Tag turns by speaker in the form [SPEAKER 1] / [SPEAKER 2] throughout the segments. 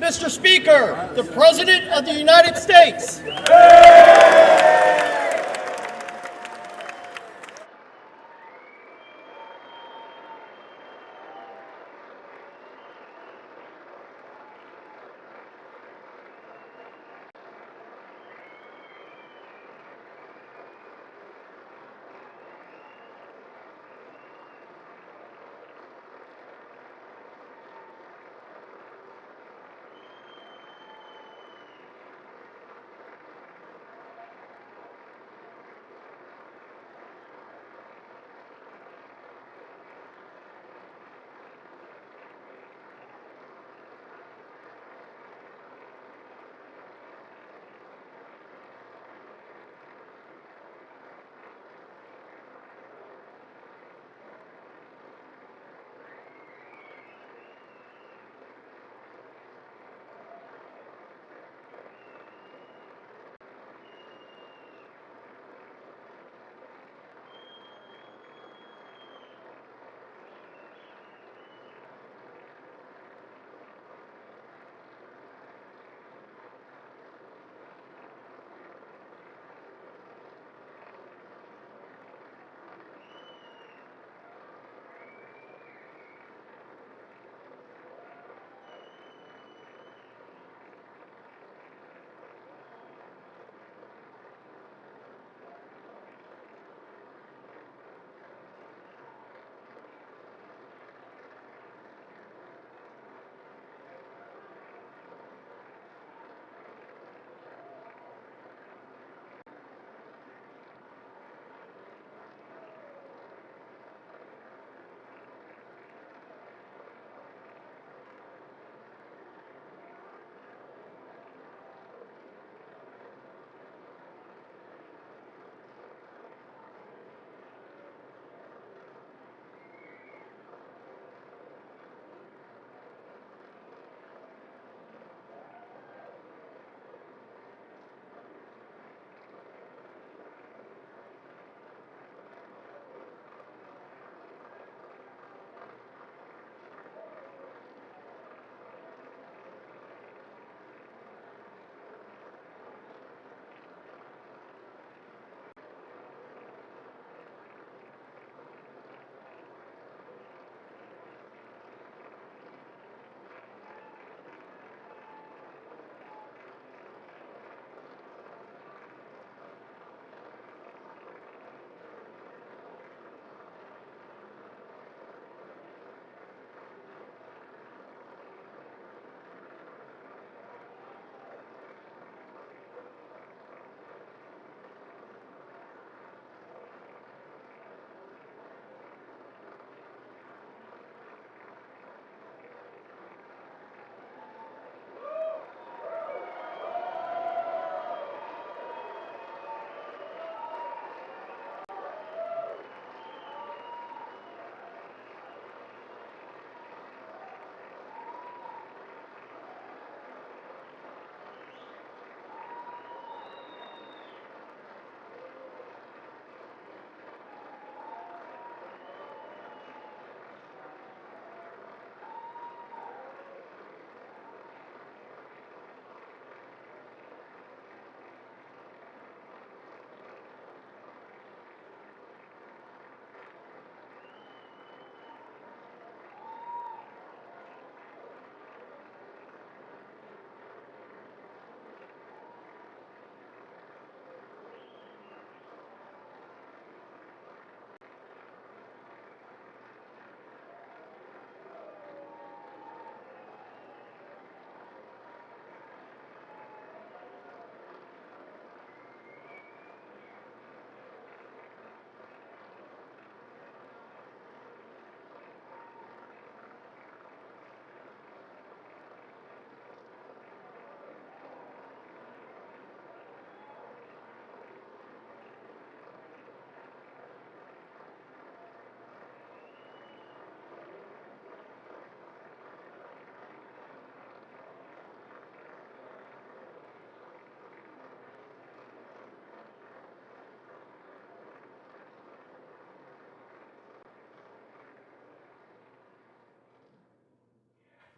[SPEAKER 1] Mr. Speaker, the President of the United States.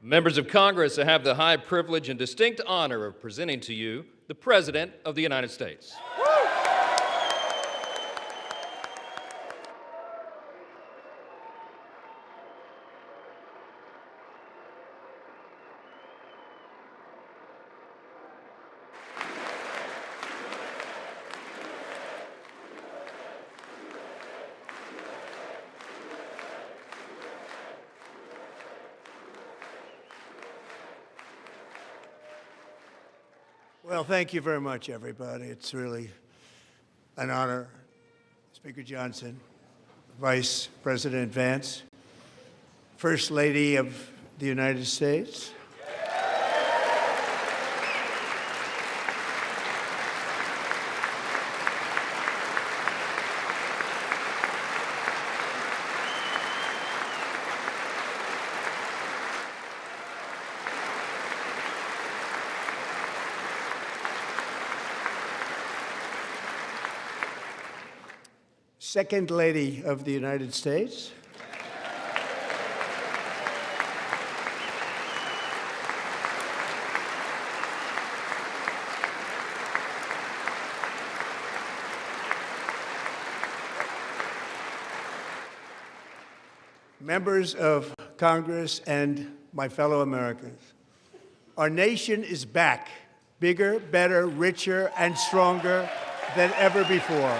[SPEAKER 2] Members of Congress, I have the high privilege and distinct honor of presenting to you the President of the United States.
[SPEAKER 3] Well, thank you very much, everybody. It's really an honor. Speaker Johnson, Vice President Vance, First Lady of the United States, Second Lady of the United States, members of Congress, and my fellow Americans. Our nation is back, bigger, better, richer, and stronger than ever before.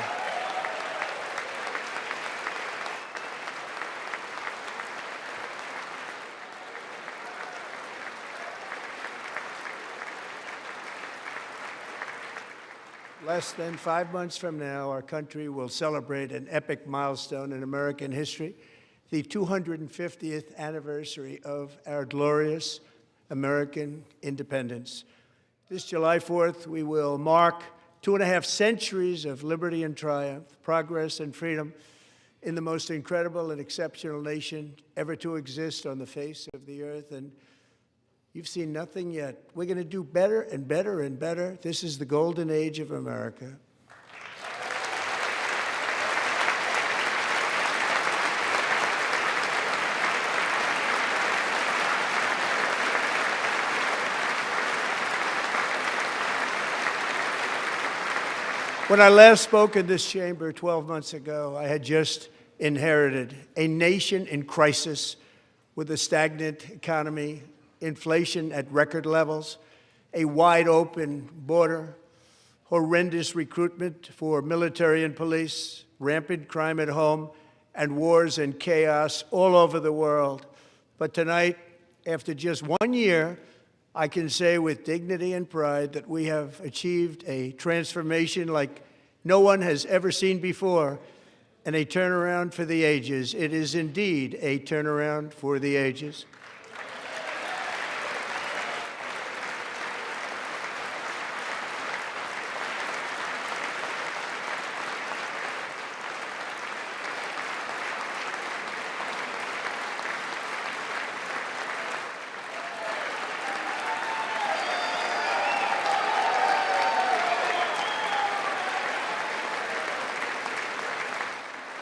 [SPEAKER 3] Less than 5 months from now, our country will celebrate an epic milestone in American history, the 250th anniversary of our glorious American independence. This July 4th, we will mark 2.5 centuries of liberty and triumph, progress and freedom in the most incredible and exceptional nation ever to exist on the face of the earth. And you've seen nothing yet. We're going to do better and better and better. This is the golden age of America. When I last spoke in this chamber 12 months ago, I had just inherited a nation in crisis with a stagnant economy, inflation at record levels, a wide-open border, horrendous recruitment for military and police, rampant crime at home, and wars and chaos all over the world. But tonight, after just 1 year, I can say with dignity and pride that we have achieved a transformation like no one has ever seen before, and a turnaround for the ages. It is indeed a turnaround for the ages.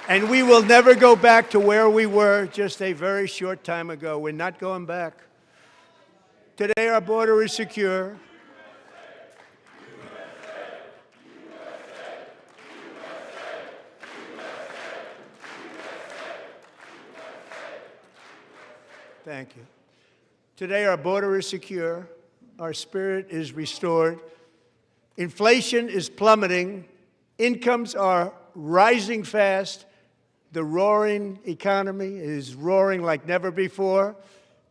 [SPEAKER 3] And we will never go back to where we were just a very short time ago. We're not going back. Today, our border is secure. Thank you. Today, our border is secure. Our spirit is restored. Inflation is plummeting. Incomes are rising fast. The roaring economy is roaring like never before,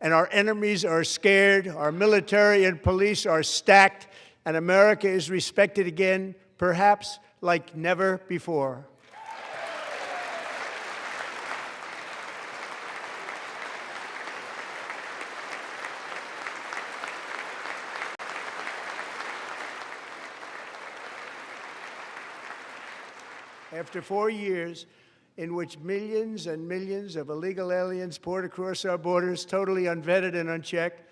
[SPEAKER 3] and our enemies are scared. Our military and police are stacked, and America is respected again, perhaps like never before. After 4 years in which millions and millions of illegal aliens poured across our borders, totally unvetted and unchecked,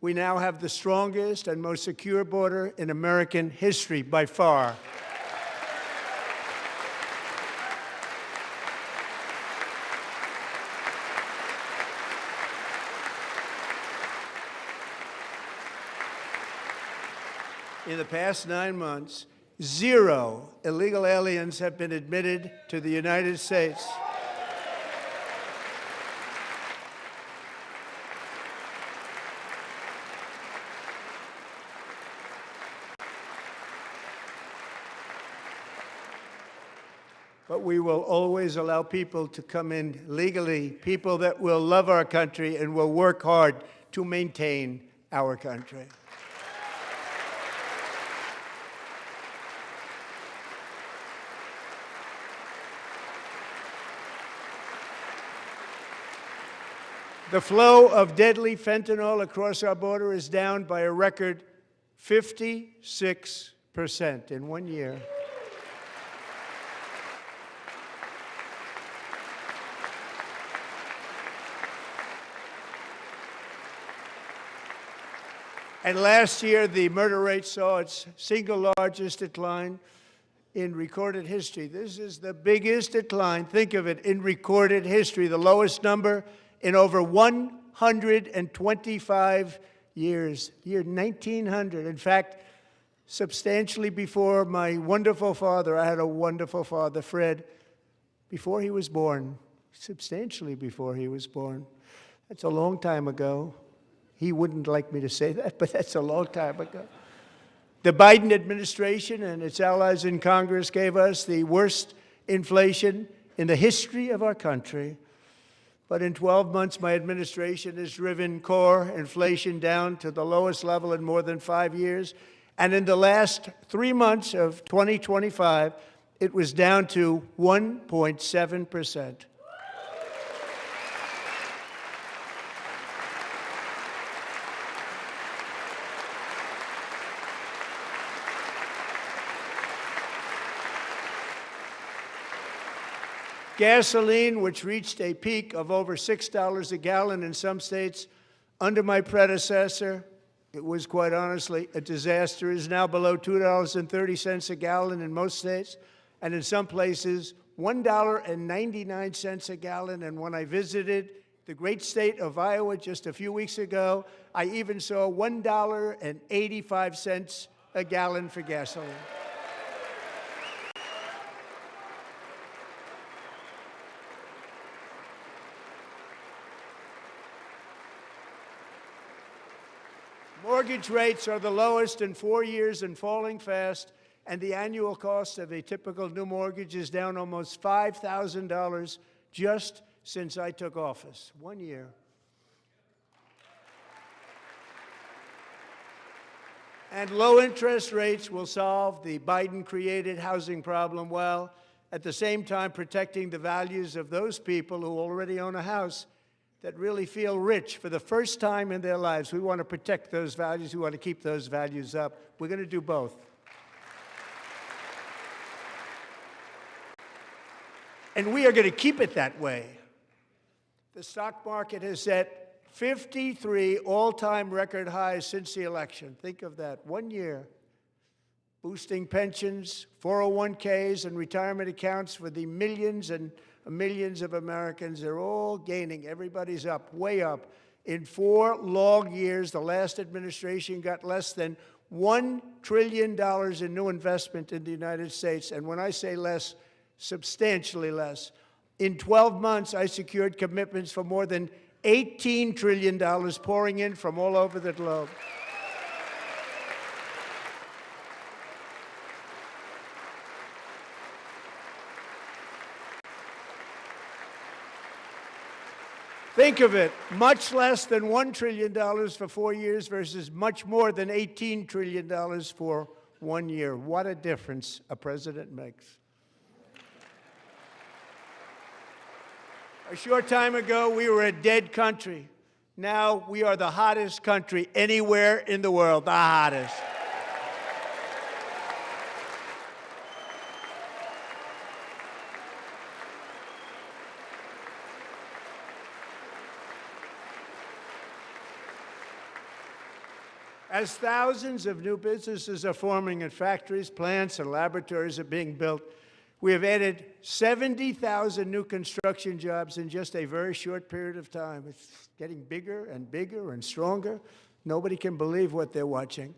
[SPEAKER 3] we now have the strongest and most secure border in American history by far. In the past 9 months, 0 illegal aliens have been admitted to the United States. But we will always allow people to come in legally, people that will love our country and will work hard to maintain our country. The flow of deadly fentanyl across our border is down by a record 56% in 1 year. And last year, the murder rate saw its single largest decline in recorded history. This is the biggest decline, think of it, in recorded history, the lowest number in over 125 years, year 1900. In fact, substantially before my wonderful father, I had a wonderful father, Fred, before he was born, substantially before he was born. That's a long time ago. He wouldn't like me to say that, but that's a long time ago. The Biden administration and its allies in Congress gave us the worst inflation in the history of our country. But in 12 months, my administration has driven core inflation down to the lowest level in more than 5 years. And in the last 3 months of 2025, it was down to 1.7%. Gasoline, which reached a peak of over $6 a gallon in some states under my predecessor, it was quite honestly a disaster, is now below $2.30 a gallon in most states, and in some places, $1.99 a gallon. And when I visited the great state of Iowa just a few weeks ago, I even saw $1.85 a gallon for gasoline. Mortgage rates are the lowest in 4 years and falling fast, and the annual cost of a typical new mortgage is down almost $5,000 just since I took office. 1 year. And low interest rates will solve the Biden-created housing problem while at the same time protecting the values of those people who already own a house that really feel rich for the first time in their lives. We want to protect those values. We want to keep those values up. We're going to do both. And we are going to keep it that way. The stock market has set 53 all-time record highs since the election. Think of that, 1 year. Boosting pensions, 401ks, and retirement accounts for the millions and millions of Americans. They're all gaining. Everybody's up, way up. In 4 long years, the last administration got less than $1 trillion in new investment in the United States. And when I say less, substantially less. In 12 months, I secured commitments for more than $18 trillion pouring in from all over the globe. Think of it, much less than $1 trillion for 4 years versus much more than $18 trillion for 1 year. What a difference a president makes. A short time ago, we were a dead country. Now we are the hottest country anywhere in the world, the hottest. As thousands of new businesses are forming and factories, plants, and laboratories are being built, we have added 70,000 new construction jobs in just a very short period of time. It's getting bigger and bigger and stronger. Nobody can believe what they're watching.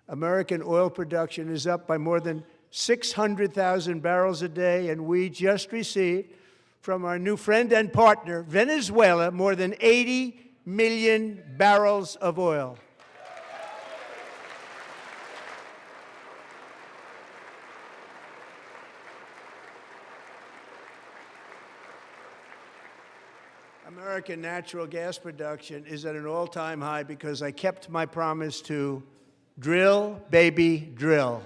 [SPEAKER 3] American oil production is up by more than 600,000 barrels a day, and we just received from our new friend and partner, Venezuela, more than 80 million barrels of oil. American natural gas production is at an all-time high because I kept my promise to drill, baby, drill.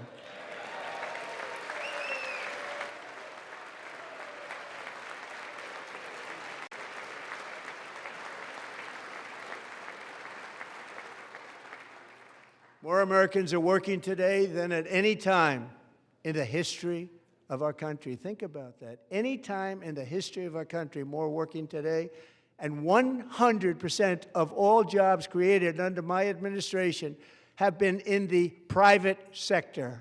[SPEAKER 3] More Americans are working today than at any time in the history of our country. Think about that. Any time in the history of our country, more working today. And 100% of all jobs created under my administration have been in the private sector.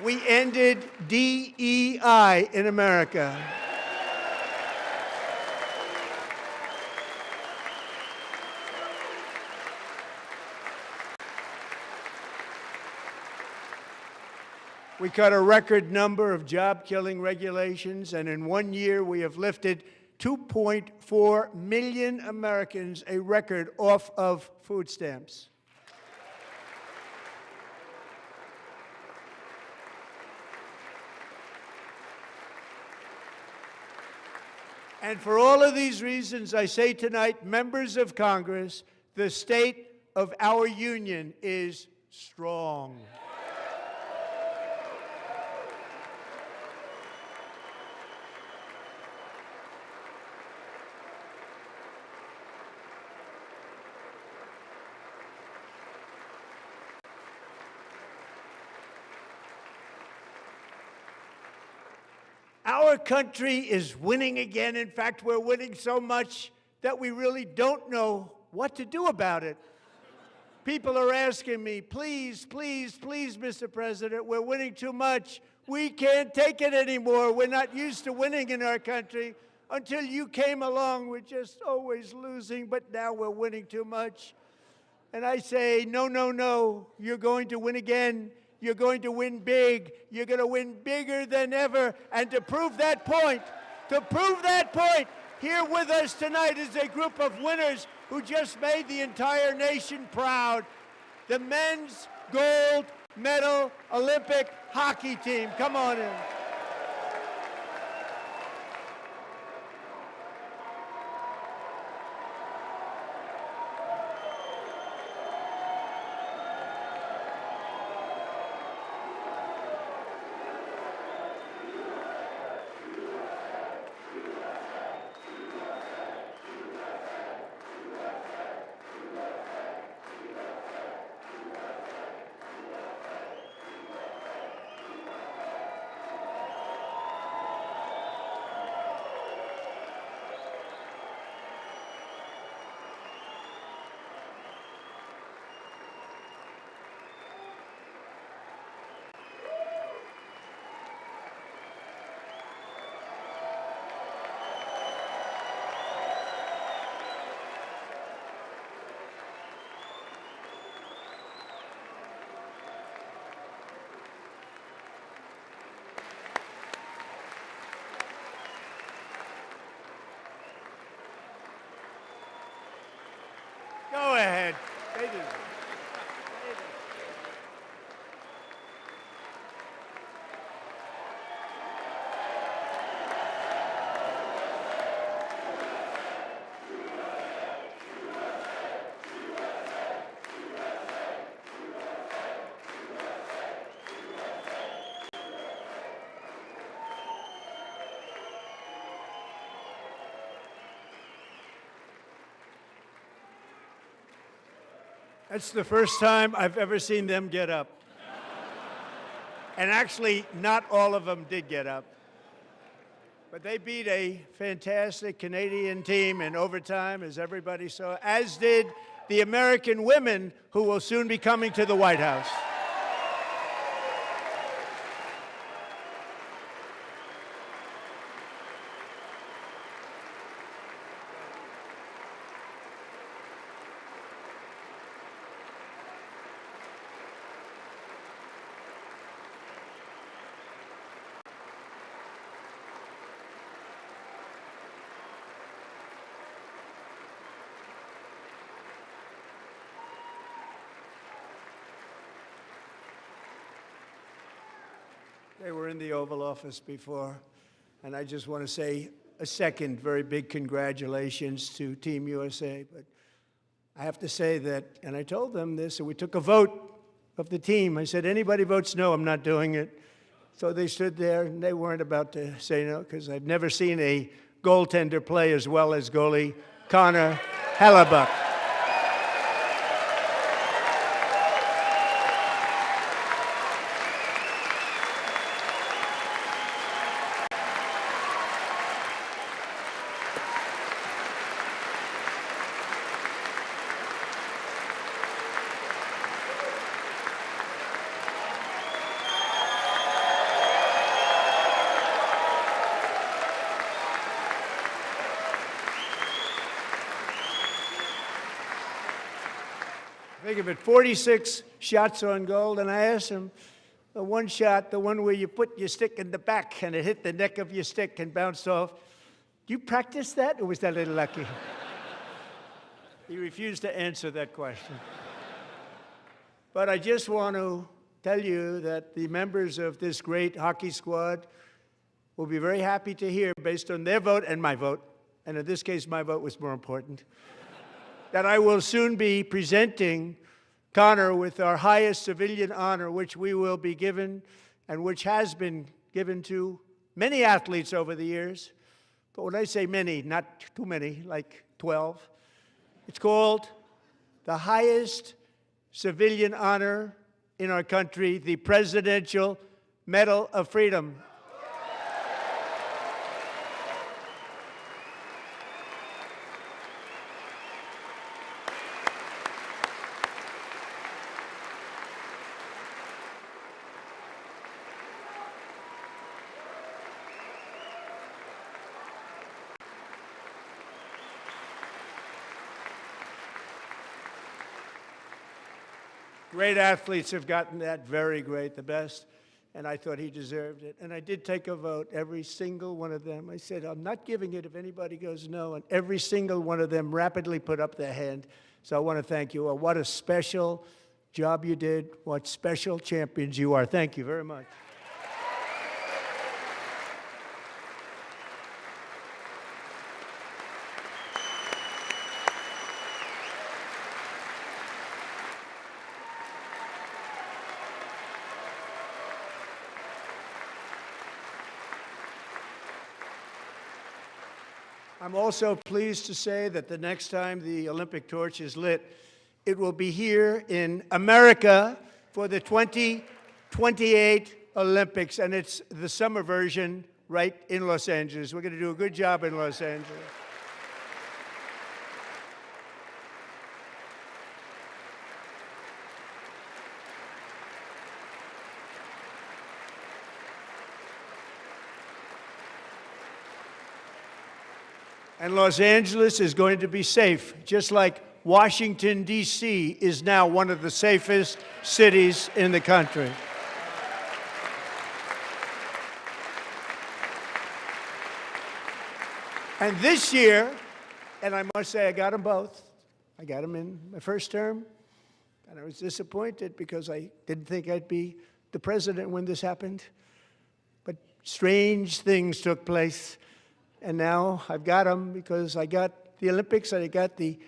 [SPEAKER 3] We ended DEI in America. We cut a record number of job-killing regulations, and in 1 year we have lifted 2.4 million Americans, a record, off of food stamps. And for all of these reasons, I say tonight, members of Congress, the state of our union is strong. Our country is winning again. In fact, we're winning so much that we really don't know what to do about it. People are asking me, please, please, please, Mr. President, we're winning too much. We can't take it anymore. We're not used to winning in our country. Until you came along, we're just always losing, but now we're winning too much. And I say, no, no, no, you're going to win again. You're going to win big. You're going to win bigger than ever. And to prove that point, here with us tonight is a group of winners who just made the entire nation proud. The men's gold medal Olympic hockey team. Come on in. Go ahead. They do. That's the first time I've ever seen them get up. And actually, not all of them did get up. But they beat a fantastic Canadian team in overtime, as everybody saw, as did the American women who will soon be coming to the White House. They were in the Oval Office before, and I just want to say a second very big congratulations to Team USA. But I have to say that, and I told them this, and we took a vote of the team. I said, anybody votes no, I'm not doing it. So they stood there, and they weren't about to say no, because I've never seen a goaltender play as well as goalie Connor Hellebuyck. Think of it, 46 shots on goal, and I asked him, the one shot, the one where you put your stick in the back and it hit the neck of your stick and bounced off, do you practice that, or was that a little lucky? He refused to answer that question. But I just want to tell you that the members of this great hockey squad will be very happy to hear, based on their vote and my vote, and in this case my vote was more important, that I will soon be presenting Connor with our highest civilian honor, which we will be given and which has been given to many athletes over the years. But when I say many, not too many, like 12, it's called the highest civilian honor in our country, the Presidential Medal of Freedom. Great athletes have gotten that, very great, the best, and I thought he deserved it. And I did take a vote, every single one of them. I said, I'm not giving it if anybody goes no, and every single one of them rapidly put up their hand. So I want to thank you all. What a special job you did. What special champions you are. Thank you very much. I'm also pleased to say that the next time the Olympic torch is lit, it will be here in America for the 2028 Olympics, and it's the summer version right in Los Angeles. We're going to do a good job in Los Angeles. And Los Angeles is going to be safe, just like Washington, D.C. is now one of the safest cities in the country. And this year, and I must say I got them both. I got them in my first term, and I was disappointed because I didn't think I'd be the president when this happened. But strange things took place. And now I've got them because I got the Olympics and I got the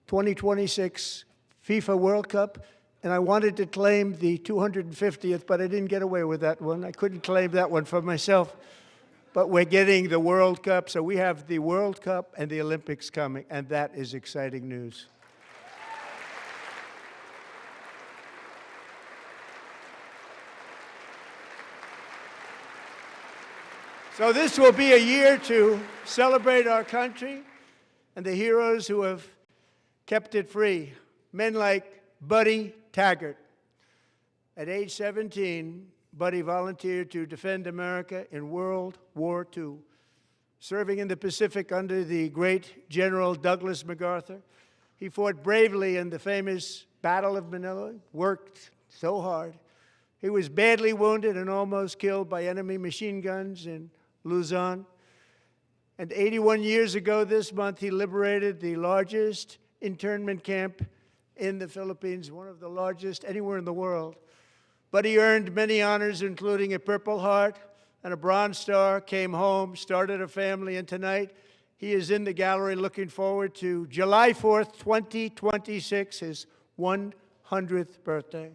[SPEAKER 3] 2026 FIFA World Cup, and I wanted to claim the 250th, but I didn't get away with that one. I couldn't claim that one for myself. But we're getting the World Cup, so we have the World Cup and the Olympics coming, and that is exciting news. So this will be a year to celebrate our country and the heroes who have kept it free. Men like Buddy Taggart. At age 17, Buddy volunteered to defend America in World War II, serving in the Pacific under the great General Douglas MacArthur. He fought bravely in the famous Battle of Manila, worked so hard. He was badly wounded and almost killed by enemy machine guns in Luzon. And 81 years ago this month, he liberated the largest internment camp in the Philippines, one of the largest anywhere in the world. Buddy earned many honors, including a Purple Heart and a Bronze Star, came home, started a family, and tonight he is in the gallery looking forward to July 4th, 2026, his 100th birthday.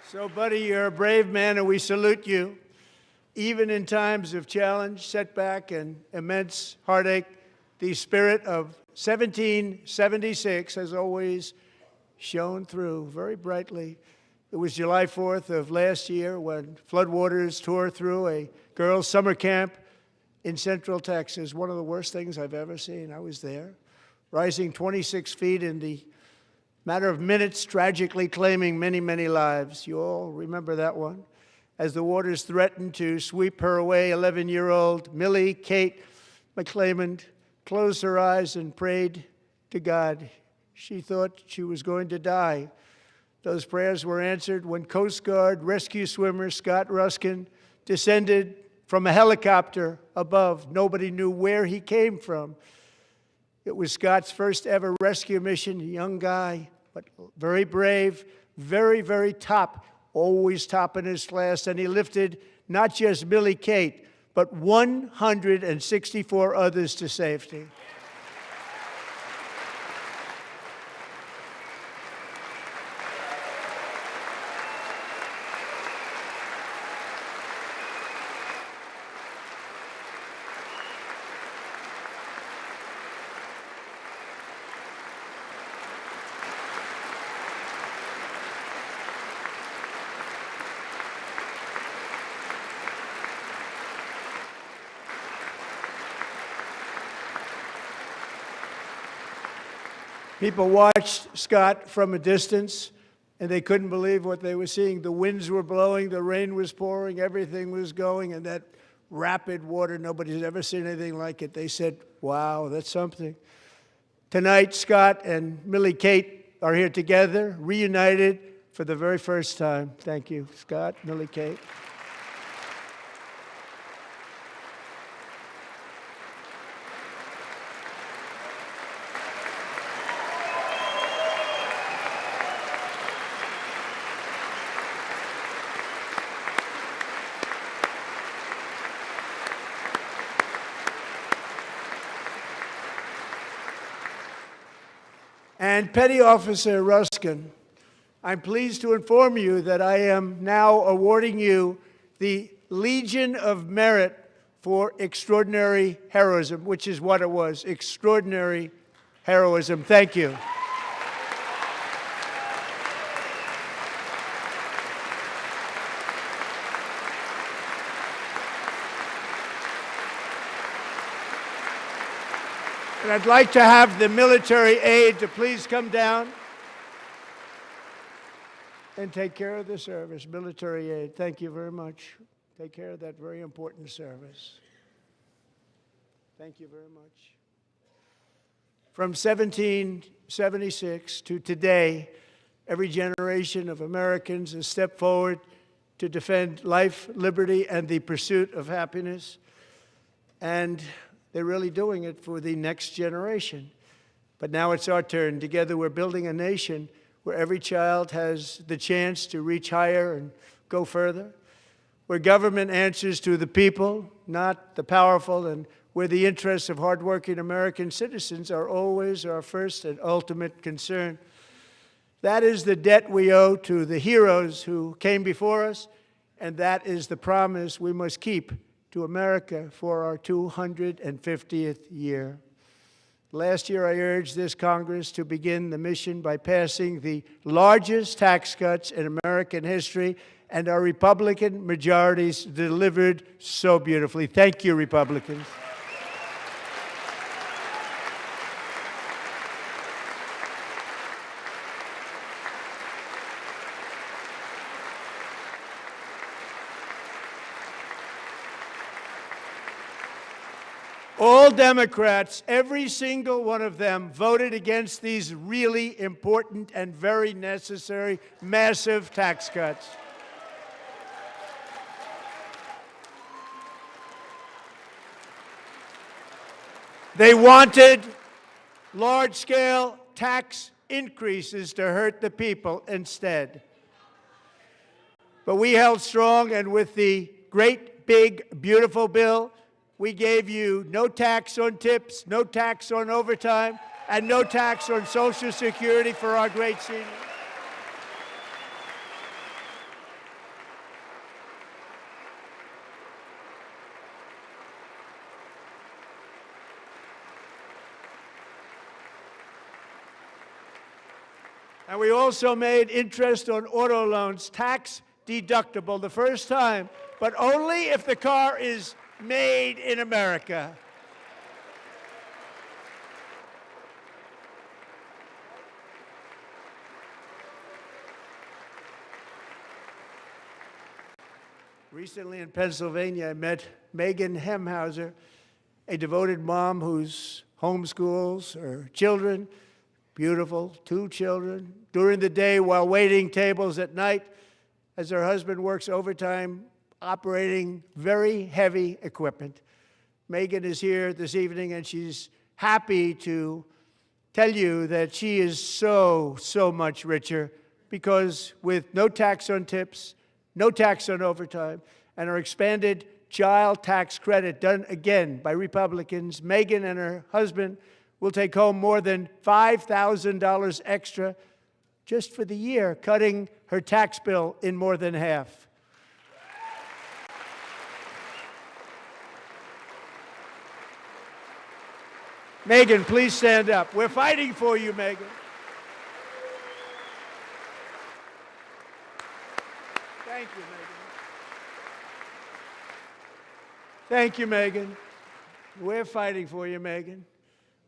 [SPEAKER 3] So, buddy, you're a brave man, and we salute you. Even in times of challenge, setback, and immense heartache, the spirit of 1776 has always shone through very brightly. It was July 4th of last year when floodwaters tore through a girls' summer camp in Central Texas, one of the worst things I've ever seen. I was there, rising 26 feet in the matter of minutes, tragically claiming many, many lives. You all remember that one. As the waters threatened to sweep her away, 11-year-old Millie Kate McClymont closed her eyes and prayed to God. She thought she was going to die. Those prayers were answered when Coast Guard rescue swimmer Scott Ruskin descended from a helicopter above. Nobody knew where he came from. It was Scott's first ever rescue mission, a young guy, but very brave, very, very top, always top in his class. And he lifted not just Millie Kate, but 164 others to safety. People watched Scott from a distance, and they couldn't believe what they were seeing. The winds were blowing, the rain was pouring, everything was going, and that rapid water, nobody's ever seen anything like it. They said, wow, that's something. Tonight, Scott and Millie Kate are here together, reunited for the very first time. Thank you, Scott, Millie Kate. And Petty Officer Ruskin, I'm pleased to inform you that I am now awarding you the Legion of Merit for extraordinary heroism, which is what it was, extraordinary heroism. Thank you. And I'd like to have the military aide to please come down and take care of the service. Military aide, thank you very much. Take care of that very important service. Thank you very much. From 1776 to today, every generation of Americans has stepped forward to defend life, liberty, and the pursuit of happiness. And they're really doing it for the next generation. But now it's our turn. Together we're building a nation where every child has the chance to reach higher and go further, where government answers to the people, not the powerful, and where the interests of hardworking American citizens are always our first and ultimate concern. That is the debt we owe to the heroes who came before us, and that is the promise we must keep to America for our 250th year. Last year, I urged this Congress to begin the mission by passing the largest tax cuts in American history, and our Republican majorities delivered so beautifully. Thank you, Republicans. All Democrats, every single one of them, voted against these really important and very necessary massive tax cuts. They wanted large-scale tax increases to hurt the people instead. But we held strong, and with the great, big, beautiful bill, we gave you no tax on tips, no tax on overtime, and no tax on Social Security for our great seniors. And we also made interest on auto loans tax deductible the first time, but only if the car is made in America. Recently in Pennsylvania, I met Megan Hemhauser, a devoted mom who's homeschools her children, beautiful, 2 children, during the day while waiting tables at night as her husband works overtime operating very heavy equipment. Megan is here this evening, and she's happy to tell you that she is so much richer because with no tax on tips, no tax on overtime, and our expanded child tax credit done again by Republicans, Megan and her husband will take home more than $5,000 extra just for the year, cutting her tax bill in more than half. Megan, please stand up. We're fighting for you, Megan. Thank you, Megan. Thank you, Megan. We're fighting for you, Megan.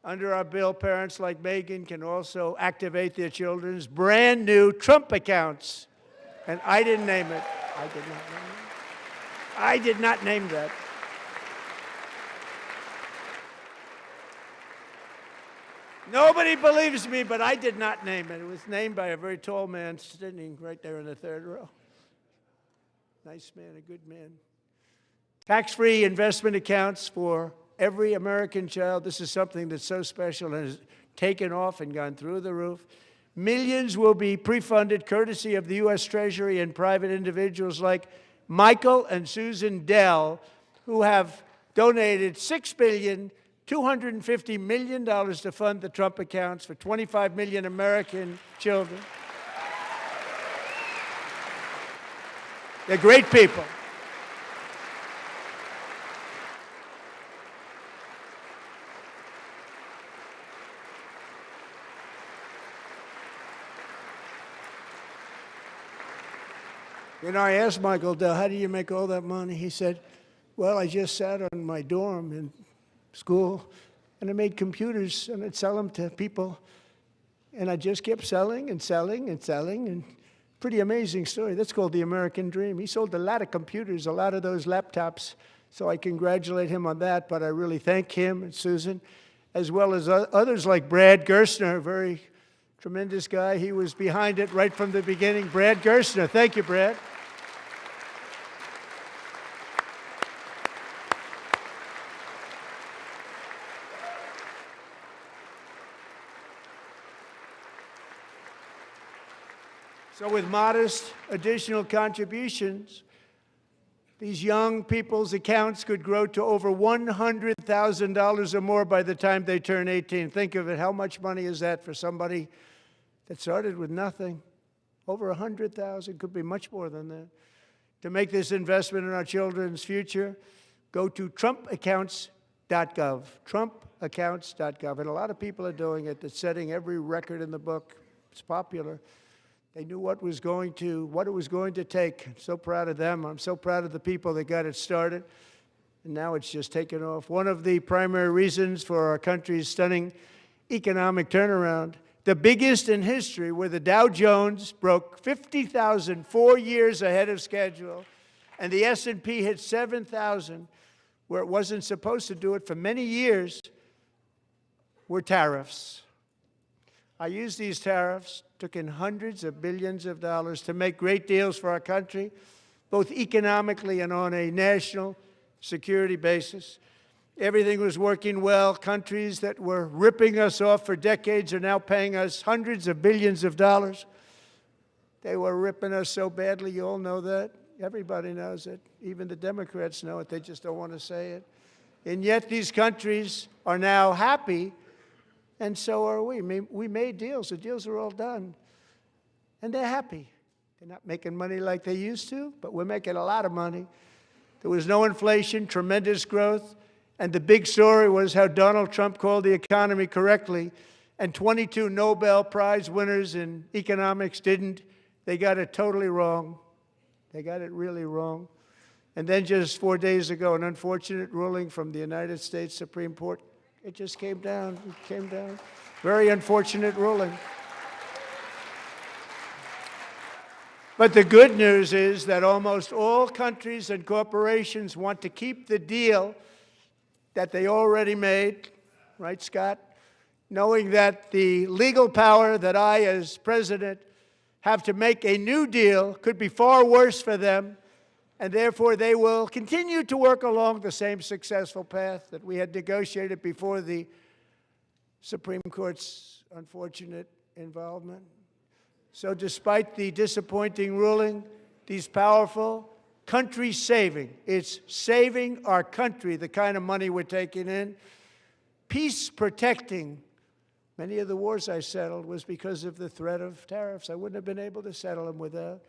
[SPEAKER 3] Under our bill, parents like Megan can also activate their children's brand new Trump accounts. And I didn't name it. I did not name it. I did not name that. Nobody believes me, but I did not name it. It was named by a very tall man sitting right there in the third row. Nice man, a good man. Tax-free investment accounts for every American child. This is something that's so special and has taken off and gone through the roof. Millions will be pre-funded courtesy of the U.S. Treasury and private individuals like Michael and Susan Dell, who have donated $6.25 billion to fund the Trump accounts for 25 million American children. They're great people. You know, I asked Michael Dell, how do you make all that money? He said, well, I just sat on my dorm in school, and I made computers, and I'd sell them to people. And I just kept selling and selling and selling, and pretty amazing story. That's called the American dream. He sold a lot of computers, a lot of those laptops, so I congratulate him on that, but I really thank him and Susan, as well as others like Brad Gerstner, a very tremendous guy. He was behind it right from the beginning. Brad Gerstner. Thank you, Brad. So with modest additional contributions, these young people's accounts could grow to over $100,000 or more by the time they turn 18. Think of it. How much money is that for somebody that started with nothing? Over 100,000, could be much more than that. To make this investment in our children's future, go to trumpaccounts.gov, trumpaccounts.gov. And a lot of people are doing it. It's setting every record in the book. It's popular. They knew what it was going to take. I'm so proud of them. I'm so proud of the people that got it started. And now it's just taken off. One of the primary reasons for our country's stunning economic turnaround, the biggest in history, where the Dow Jones broke 50,000 4 years ahead of schedule, and the S&P hit 7,000, where it wasn't supposed to do it for many years were tariffs. I used these tariffs, took in hundreds of billions of dollars to make great deals for our country, both economically and on a national security basis. Everything was working well. Countries that were ripping us off for decades are now paying us hundreds of billions of dollars. They were ripping us so badly, you all know that. Everybody knows it. Even the Democrats know it. They just don't want to say it. And yet these countries are now happy, and so are we. We made deals. The deals are all done. And they're happy. They're not making money like they used to, but we're making a lot of money. There was no inflation, tremendous growth, and the big story was how Donald Trump called the economy correctly, and 22 Nobel Prize winners in economics didn't. They got it totally wrong. They got it really wrong. And then just 4 days ago, an unfortunate ruling from the United States Supreme Court. It just came down. It came down. Very unfortunate ruling. But the good news is that almost all countries and corporations want to keep the deal that they already made, right, Scott? Knowing that the legal power that I, as president, have to make a new deal could be far worse for them, and therefore they will continue to work along the same successful path that we had negotiated before the Supreme Court's unfortunate involvement. So despite the disappointing ruling, these powerful, country-saving, it's saving our country, the kind of money we're taking in, peace-protecting. Many of the wars I settled was because of the threat of tariffs. I wouldn't have been able to settle them without.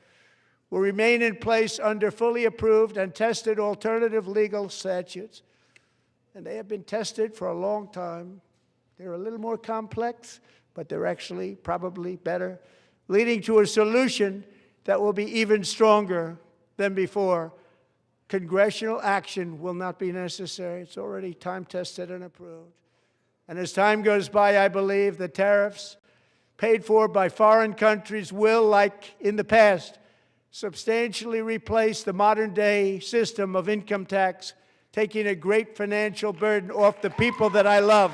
[SPEAKER 3] Will remain in place under fully approved and tested alternative legal statutes. And they have been tested for a long time. They're a little more complex, but they're actually probably better, leading to a solution that will be even stronger than before. Congressional action will not be necessary. It's already time-tested and approved. And as time goes by, I believe the tariffs paid for by foreign countries will, like in the past, substantially replace the modern-day system of income tax, taking a great financial burden off the people that I love.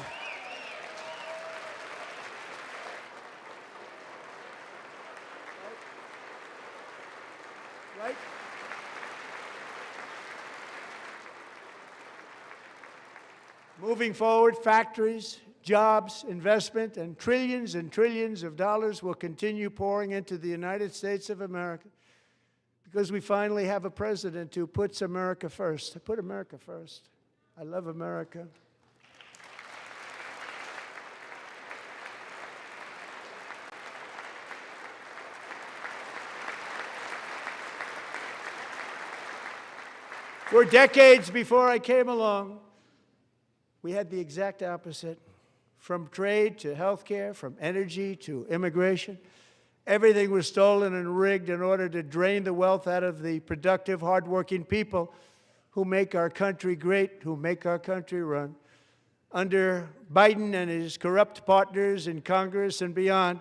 [SPEAKER 3] Right? Moving forward, factories, jobs, investment, and trillions of dollars will continue pouring into the United States of America because we finally have a president who puts America first. I put America first. I love America. For decades before I came along, we had the exact opposite. From trade to healthcare, from energy to immigration, everything was stolen and rigged in order to drain the wealth out of the productive, hardworking people who make our country great, who make our country run. Under Biden and his corrupt partners in Congress and beyond,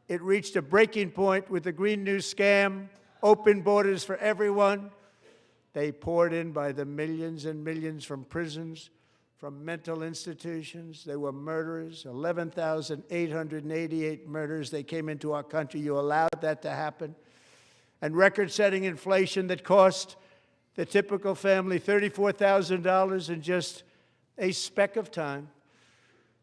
[SPEAKER 3] it reached a breaking point with the Green New scam, open borders for everyone. They poured in by the millions and millions from prisons, from mental institutions. They were murderers, 11,888 murders. They came into our country. You allowed that to happen. And record-setting inflation that cost the typical family $34,000 in just a speck of time.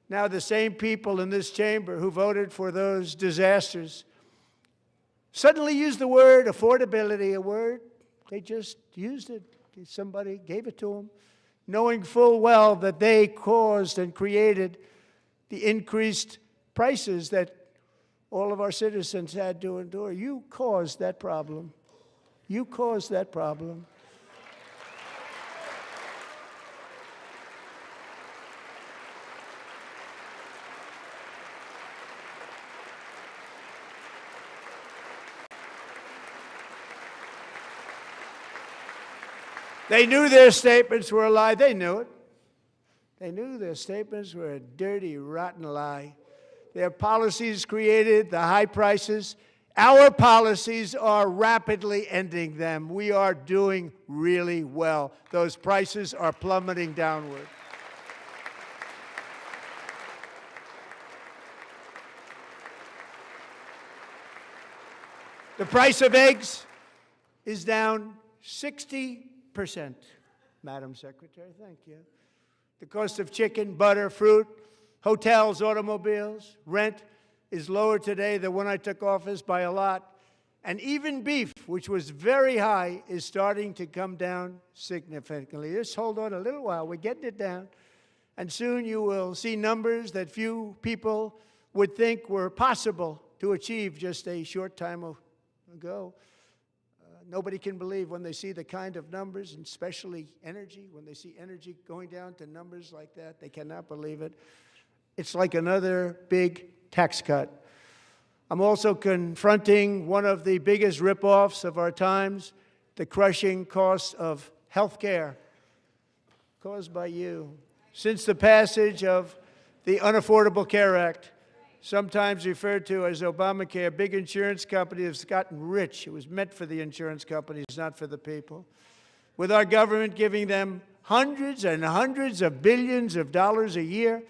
[SPEAKER 3] Now the same people in this chamber who voted for those disasters suddenly used the word affordability, a word. They just used it. Somebody gave it to them, knowing full well that they caused and created the increased prices that all of our citizens had to endure. You caused that problem. You caused that problem. They knew their statements were a lie. They knew it. They knew their statements were a dirty, rotten lie. Their policies created the high prices Our policies are rapidly ending them. We are doing really well. Those prices are plummeting downward. The price of eggs is down 60%, Madam Secretary. Thank you. The cost of chicken, butter, fruit, hotels, automobiles, rent is lower today than when I took office by a lot. And even beef, which was very high, is starting to come down significantly. Just hold on a little while. We're getting it down. And soon you will see numbers that few people would think were possible to achieve just a short time ago. Nobody can believe when they see the kind of numbers, and especially energy, when they see energy going down to numbers like that, they cannot believe it. It's like another big tax cut. I'm also confronting one of the biggest ripoffs of our times, the crushing cost of health care caused by you. Since the passage of the Unaffordable Care Act, sometimes referred to as Obamacare, big insurance companies have gotten rich. It was meant for the insurance companies, not for the people. With our government giving them hundreds and hundreds of billions of dollars a year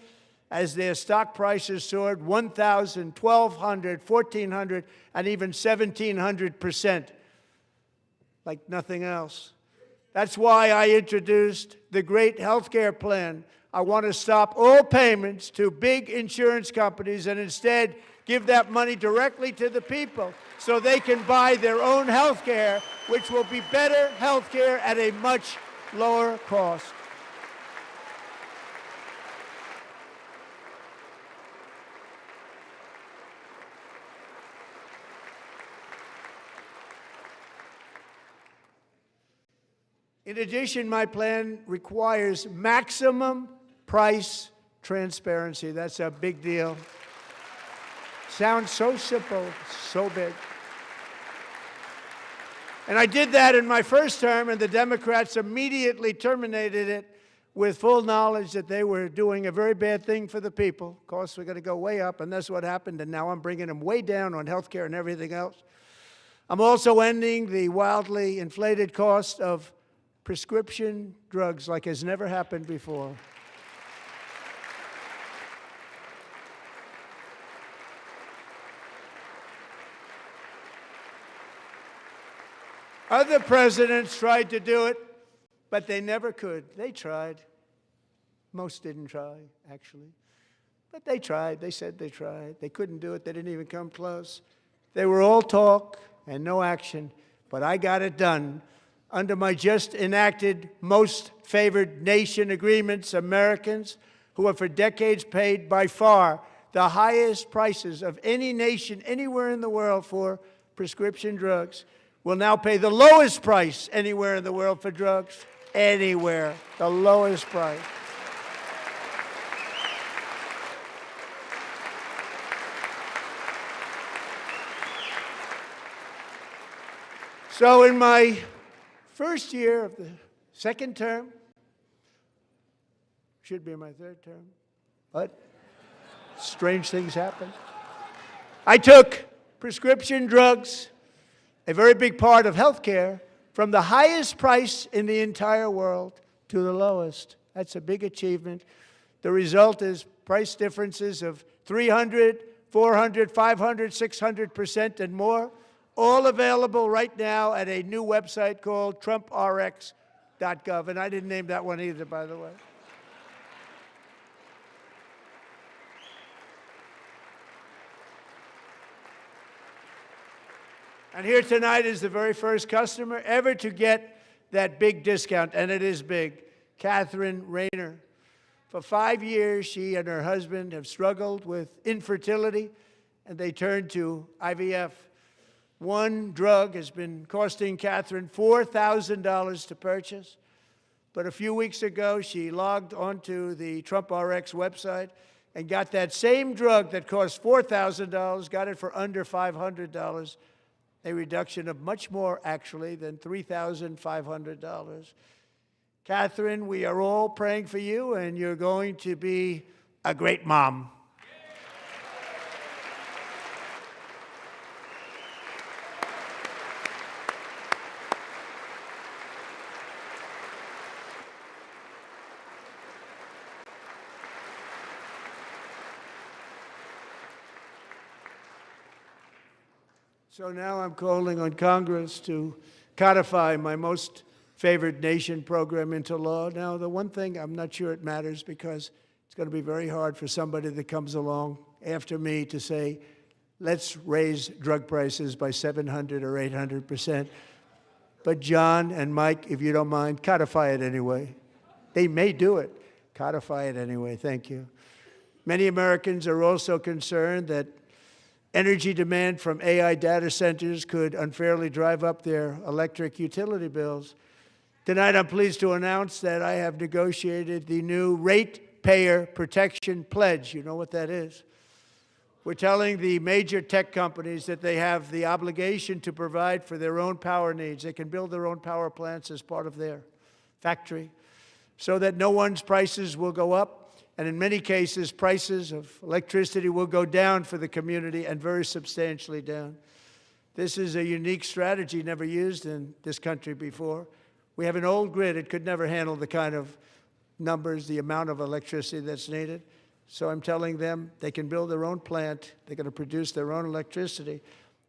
[SPEAKER 3] as their stock prices soared 1,000, 1,200, 1,400, and even 1,700%, like nothing else. That's why I introduced the great health care plan. I want to stop all payments to big insurance companies and instead give that money directly to the people so they can buy their own health care, which will be better health care at a much lower cost. In addition, my plan requires maximum price transparency. That's a big deal. Sounds so simple, so big. And I did that in my first term, and the Democrats immediately terminated it with full knowledge that they were doing a very bad thing for the people. Costs were going to go way up, and that's what happened, and now I'm bringing them way down on health care and everything else. I'm also ending the wildly inflated cost of prescription drugs like has never happened before. Other presidents tried to do it, but they never could. They tried. Most didn't try, actually. But they tried. They said they tried. They couldn't do it. They didn't even come close. They were all talk and no action, but I got it done. Under my just enacted Most Favored Nation agreements, Americans who have for decades paid by far the highest prices of any nation anywhere in the world for prescription drugs will now pay the lowest price anywhere in the world for drugs. Anywhere, the lowest price. So in my first year of the second term, should be my third term, but strange things happen. I took prescription drugs, a very big part of health care, from the highest price in the entire world to the lowest. That's a big achievement. The result is price differences of 300, 400, 500, 600% and more, all available right now at a new website called TrumpRx.gov. And I didn't name that one either, by the way. And here tonight is the very first customer ever to get that big discount, and it is big, Catherine Rayner. For 5 years, she and her husband have struggled with infertility, and they turned to IVF. One drug has been costing Catherine $4,000 to purchase, but a few weeks ago, she logged onto the TrumpRx website and got that same drug that cost $4,000, got it for under $500. A reduction of much more, actually, than $3,500. Catherine, we are all praying for you, and you're going to be a great mom. So now I'm calling on Congress to codify my most favored nation program into law. Now, the one thing, I'm not sure it matters because it's going to be very hard for somebody that comes along after me to say, let's raise drug prices by 700 or 800%. But John and Mike, if you don't mind, codify it anyway. They may do it. Codify it anyway. Thank you. Many Americans are also concerned that energy demand from AI data centers could unfairly drive up their electric utility bills. Tonight, I'm pleased to announce that I have negotiated the new Ratepayer Protection Pledge. You know what that is? We're telling the major tech companies that they have the obligation to provide for their own power needs. They can build their own power plants as part of their factory so that no one's prices will go up. And in many cases, prices of electricity will go down for the community and very substantially down. This is a unique strategy never used in this country before. We have an old grid. It could never handle the kind of numbers, the amount of electricity that's needed. So I'm telling them they can build their own plant. They're going to produce their own electricity.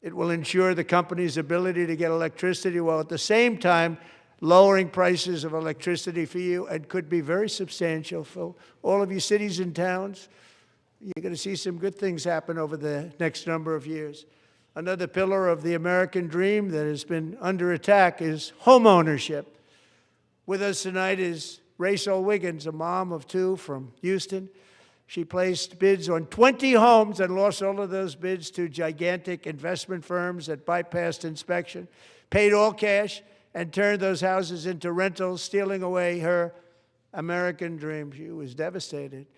[SPEAKER 3] It will ensure the company's ability to get electricity while at the same time lowering prices of electricity for you, and could be very substantial for all of you cities and towns. You're going to see some good things happen over the next number of years. Another pillar of the American dream that has been under attack is home ownership. With us tonight is Rachel Wiggins, a mom of two from Houston. She placed bids on 20 homes and lost all of those bids to gigantic investment firms that bypassed inspection, paid all cash, and turned those houses into rentals, stealing away her American dream. She was devastated.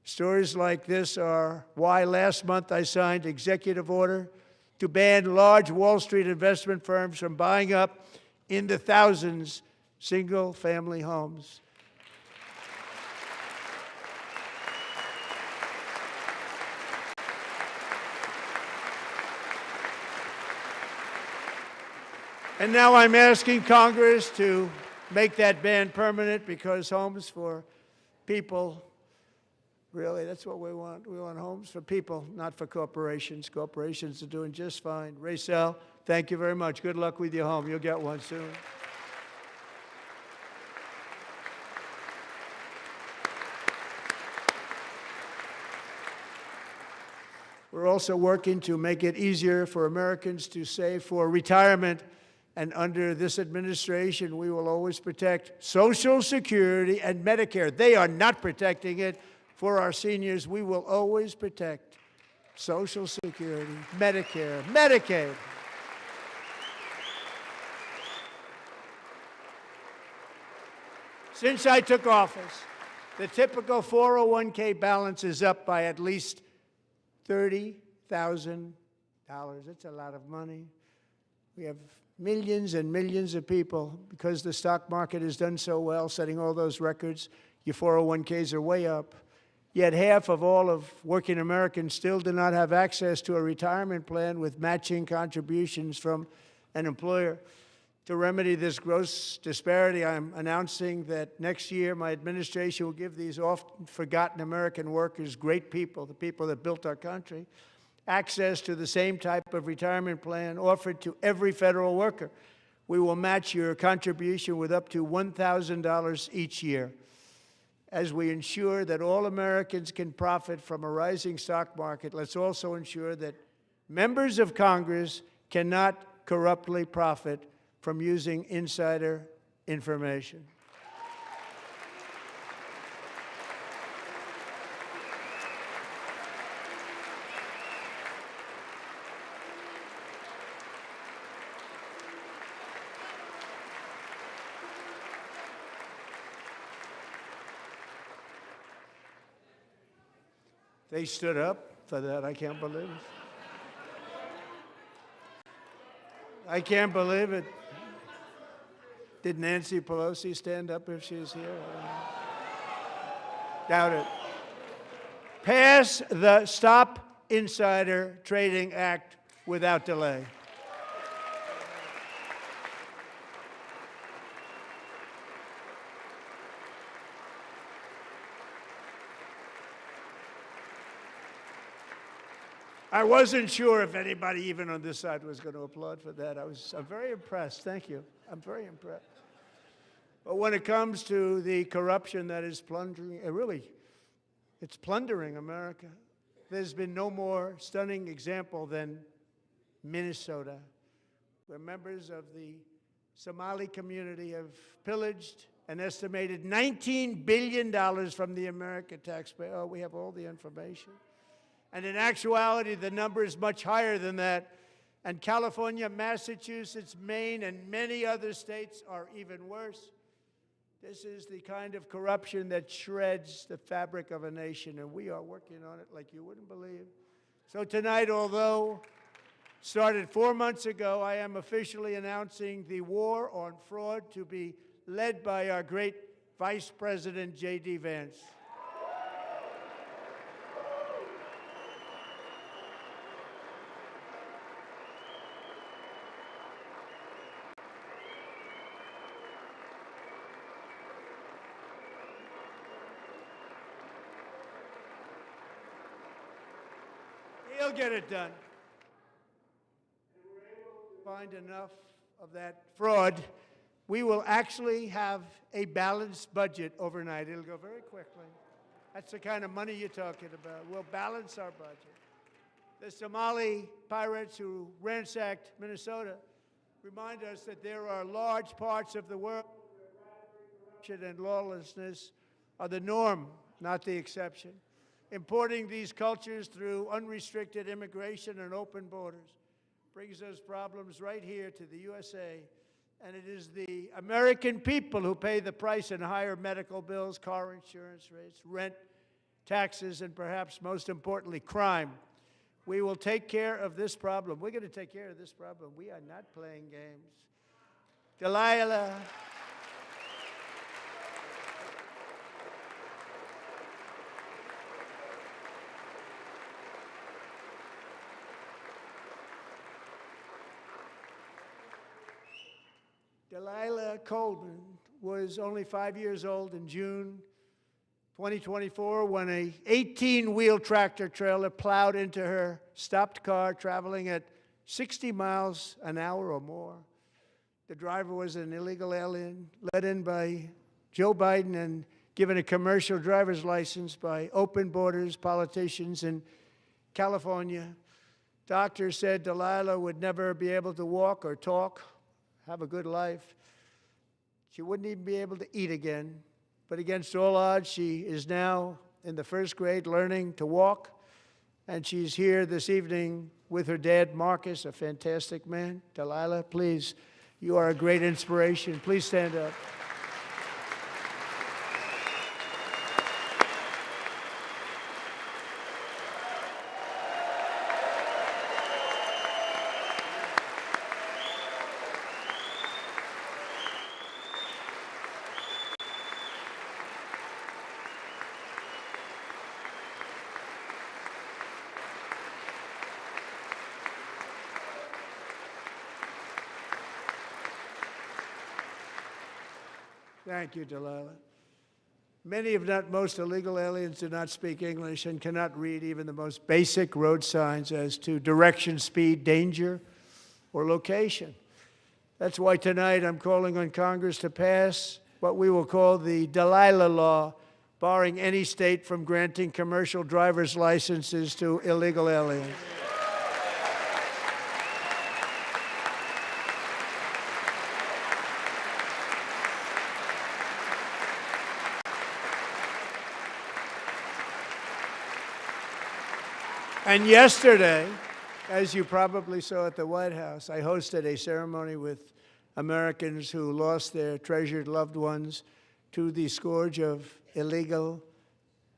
[SPEAKER 3] Stories like this are why last month I signed executive order to ban large Wall Street investment firms from buying up in the thousands single-family homes. And now I'm asking Congress to make that ban permanent, because homes for people, really, that's what we want. We want homes for people, not for corporations. Corporations are doing just fine. Rachel, thank you very much. Good luck with your home. You'll get one soon. We're also working to make it easier for Americans to save for retirement. And under this administration, we will always protect Social Security and Medicare. They are not protecting it for our seniors. We will always protect Social Security, Medicare, Medicaid. Since I took office, the typical 401k balance is up by at least $30,000. That's a lot of money. We have millions and millions of people, because the stock market has done so well, setting all those records. Your 401ks are way up. Yet half of all of working Americans still do not have access to a retirement plan with matching contributions from an employer. To remedy this gross disparity, I'm announcing that next year my administration will give these often forgotten American workers, great people, the people that built our country, access to the same type of retirement plan offered to every federal worker. We will match your contribution with up to $1,000 each year. As we ensure that all Americans can profit from a rising stock market, let's also ensure that members of Congress cannot corruptly profit from using insider information. They stood up for that. I can't believe it. I can't believe it. Did Nancy Pelosi stand up if she's here? Doubt it. Pass the Stop Insider Trading Act without delay. I wasn't sure if anybody, even on this side, was going to applaud for that. I'm very impressed. Thank you. I'm very impressed. But when it comes to the corruption that is plundering, it's plundering America. There's been no more stunning example than Minnesota, where members of the Somali community have pillaged an estimated $19 billion from the American taxpayer. Oh, we have all the information. And in actuality, the number is much higher than that. And California, Massachusetts, Maine, and many other states are even worse. This is the kind of corruption that shreds the fabric of a nation, and we are working on it like you wouldn't believe. So tonight, although started 4 months ago, I am officially announcing the war on fraud to be led by our great Vice President, J.D. Vance. He'll get it done. Find enough of that fraud, we will actually have a balanced budget overnight. It'll go very quickly. That's the kind of money you're talking about. We'll balance our budget. The Somali pirates who ransacked Minnesota remind us that there are large parts of the world where corruption and lawlessness are the norm, not the exception. Importing these cultures through unrestricted immigration and open borders brings those problems right here to the USA. And it is the American people who pay the price in higher medical bills, car insurance rates, rent, taxes, and perhaps most importantly, crime. We will take care of this problem. We're going to take care of this problem. We are not playing games. Delilah. Delilah Coleman was only 5 years old in June 2024 when a 18-wheel tractor trailer plowed into her stopped car traveling at 60 miles an hour or more. The driver was an illegal alien let in by Joe Biden and given a commercial driver's license by open borders politicians in California. Doctors said Delilah would never be able to walk or talk, have a good life. She wouldn't even be able to eat again. But against all odds, she is now in the first grade learning to walk. And she's here this evening with her dad, Marcus, a fantastic man. Delilah, please, you are a great inspiration. Please stand up. Thank you, Delilah. Many, if not most, illegal aliens do not speak English and cannot read even the most basic road signs as to direction, speed, danger, or location. That's why tonight I'm calling on Congress to pass what we will call the Delilah Law, barring any state from granting commercial driver's licenses to illegal aliens. And yesterday, as you probably saw at the White House, I hosted a ceremony with Americans who lost their treasured loved ones to the scourge of illegal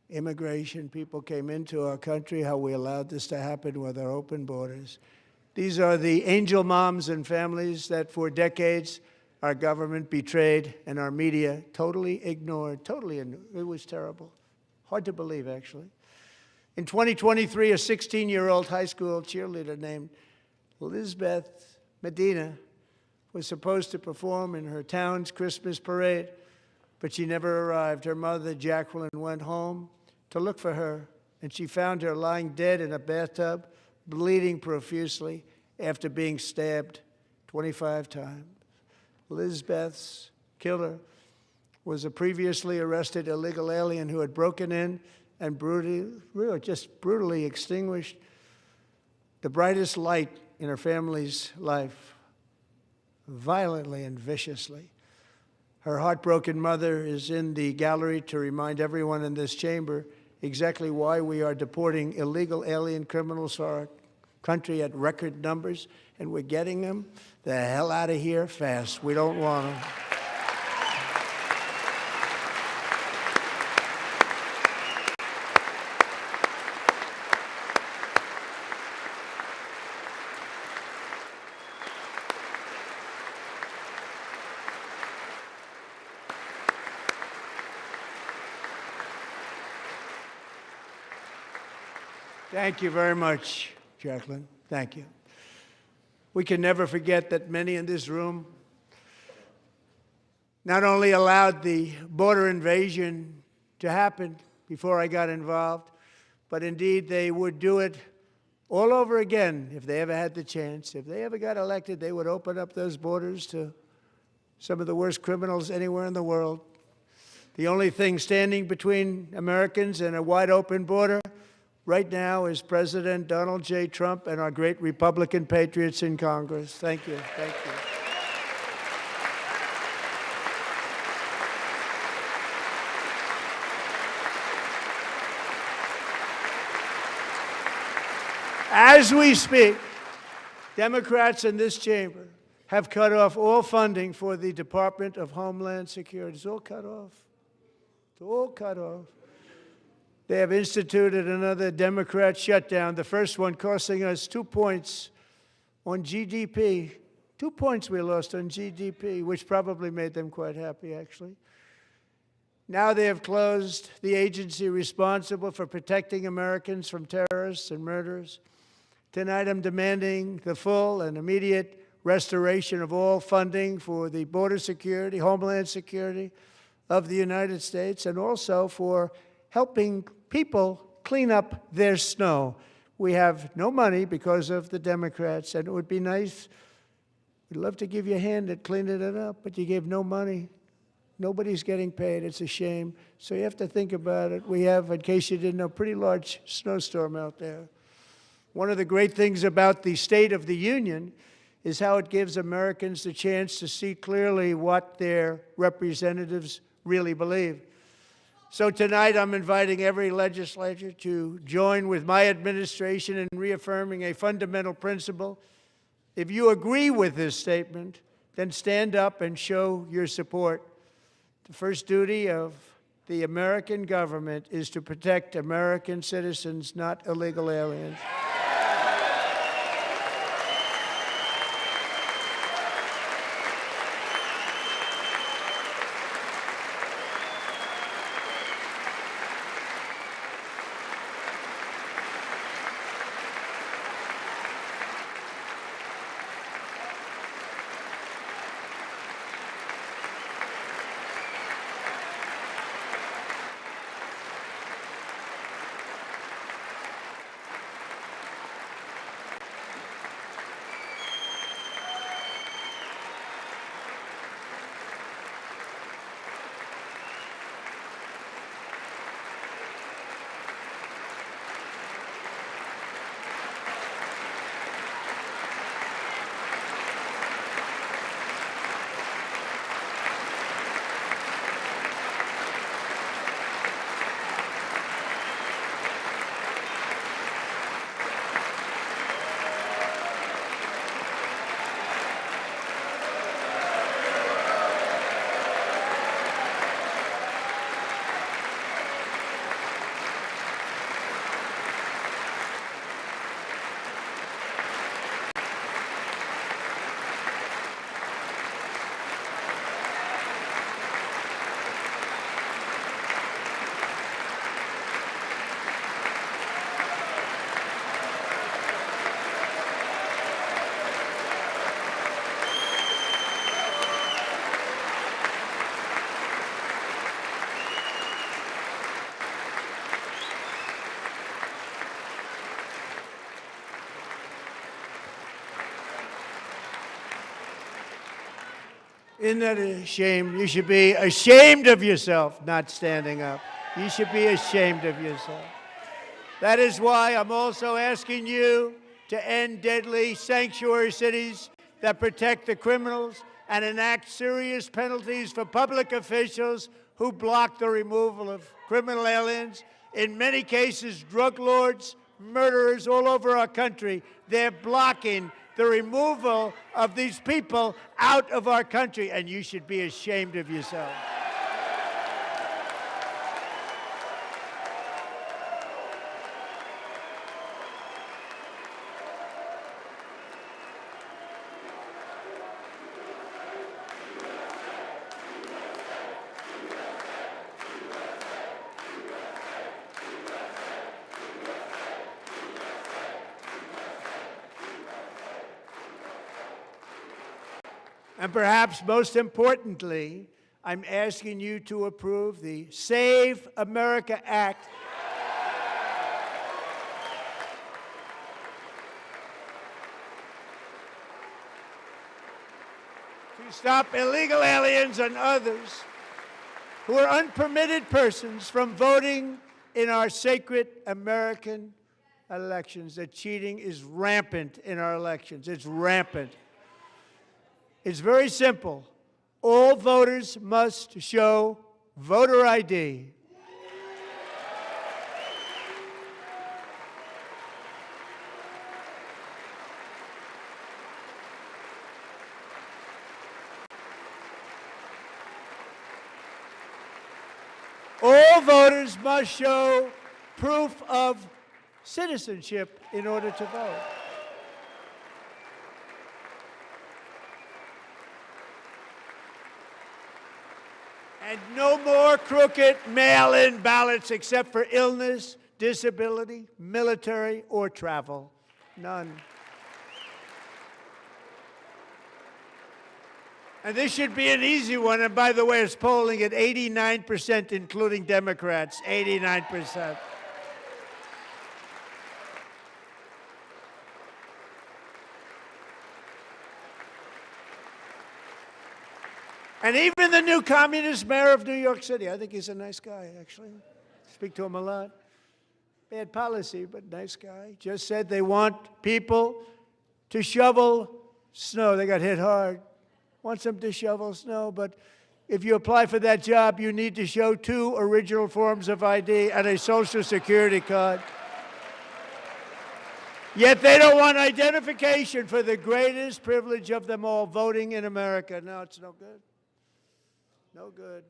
[SPEAKER 3] immigration. People came into our country, how we allowed this to happen with our open borders. These are the angel moms and families that for decades our government betrayed and our media totally ignored. It was terrible. Hard to believe, actually. In 2023, a 16-year-old high school cheerleader named Elizabeth Medina was supposed to perform in her town's Christmas parade, but she never arrived. Her mother, Jacqueline, went home to look for her, and she found her lying dead in a bathtub, bleeding profusely after being stabbed 25 times. Lizbeth's killer was a previously arrested illegal alien who had broken in and brutally extinguished the brightest light in her family's life, violently and viciously. Her heartbroken mother is in the gallery to remind everyone in this chamber exactly why we are deporting illegal alien criminals to our country at record numbers, and we're getting them the hell out of here fast. We don't want them. Thank you very much, Jacqueline. Thank you. We can never forget that many in this room not only allowed the border invasion to happen before I got involved, but indeed they would do it all over again if they ever had the chance. If they ever got elected, they would open up those borders to some of the worst criminals anywhere in the world. The only thing standing between Americans and a wide open border right now is President Donald J. Trump and our great Republican patriots in Congress. Thank you. Thank you. As we speak, Democrats in this chamber have cut off all funding for the Department of Homeland Security. It's all cut off. It's all cut off. They have instituted another Democrat shutdown, the first one costing us 2 points on GDP. 2 points we lost on GDP, which probably made them quite happy, actually. Now they have closed the agency responsible for protecting Americans from terrorists and murderers. Tonight I'm demanding the full and immediate restoration of all funding for the border security, homeland security of the United States, and also for helping people clean up their snow. We have no money because of the Democrats, and it would be nice. We'd love to give you a hand at cleaning it up, but you gave no money. Nobody's getting paid. It's a shame. So you have to think about it. We have, in case you didn't know, a pretty large snowstorm out there. One of the great things about the State of the Union is how it gives Americans the chance to see clearly what their representatives really believe. So tonight I'm inviting every legislator to join with my administration in reaffirming a fundamental principle. If you agree with this statement, then stand up and show your support. The first duty of the American government is to protect American citizens, not illegal aliens. Isn't that a shame? You should be ashamed of yourself not standing up. You should be ashamed of yourself. That is why I'm also asking you to end deadly sanctuary cities that protect the criminals and enact serious penalties for public officials who block the removal of criminal aliens. In many cases, drug lords, murderers all over our country, they're blocking the removal of these people out of our country, and you should be ashamed of yourself. And perhaps most importantly, I'm asking you to approve the Save America Act. To stop illegal aliens and others who are unpermitted persons from voting in our sacred American elections. That cheating is rampant in our elections. It's rampant. It's very simple. All voters must show voter ID. All voters must show proof of citizenship in order to vote. And no more crooked mail-in ballots except for illness, disability, military, or travel. None. And this should be an easy one. And by the way, it's polling at 89%, including Democrats, 89%. And even the new communist mayor of New York City, I think he's a nice guy, actually. Speak to him a lot. Bad policy, but nice guy. Just said they want people to shovel snow. They got hit hard. Wants them to shovel snow, but if you apply for that job, you need to show 2 original forms of ID and a Social Security card. Yet they don't want identification for the greatest privilege of them all, voting in America. No, it's no good. No good.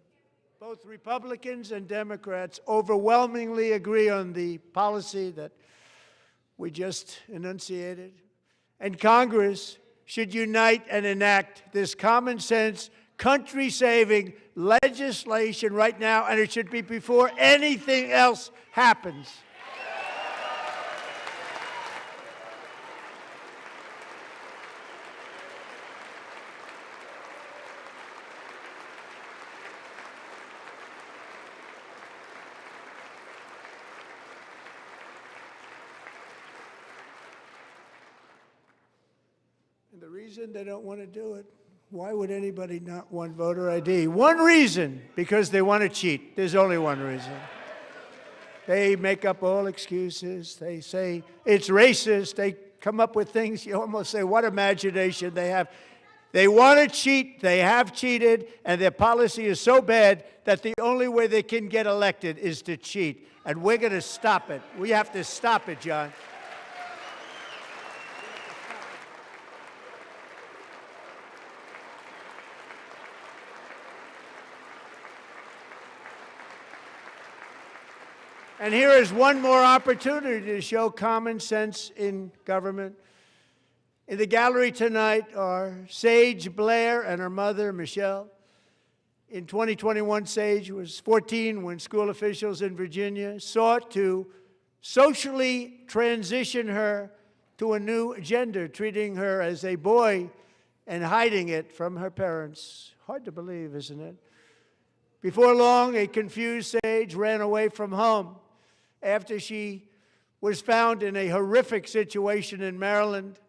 [SPEAKER 3] Both Republicans and Democrats overwhelmingly agree on the policy that we just enunciated. And Congress should unite and enact this common sense, country-saving legislation right now, and it should be before anything else happens. And the reason they don't want to do it, why would anybody not want voter ID? One reason, because they want to cheat. There's only one reason. They make up all excuses. They say it's racist. They come up with things you almost say, what imagination they have. They want to cheat. They have cheated. And their policy is so bad that the only way they can get elected is to cheat. And we're going to stop it. We have to stop it, John. And here is one more opportunity to show common sense in government. In the gallery tonight are Sage Blair and her mother, Michelle. In 2021, Sage was 14 when school officials in Virginia sought to socially transition her to a new gender, treating her as a boy and hiding it from her parents. Hard to believe, isn't it? Before long, a confused Sage ran away from home after she was found in a horrific situation in Maryland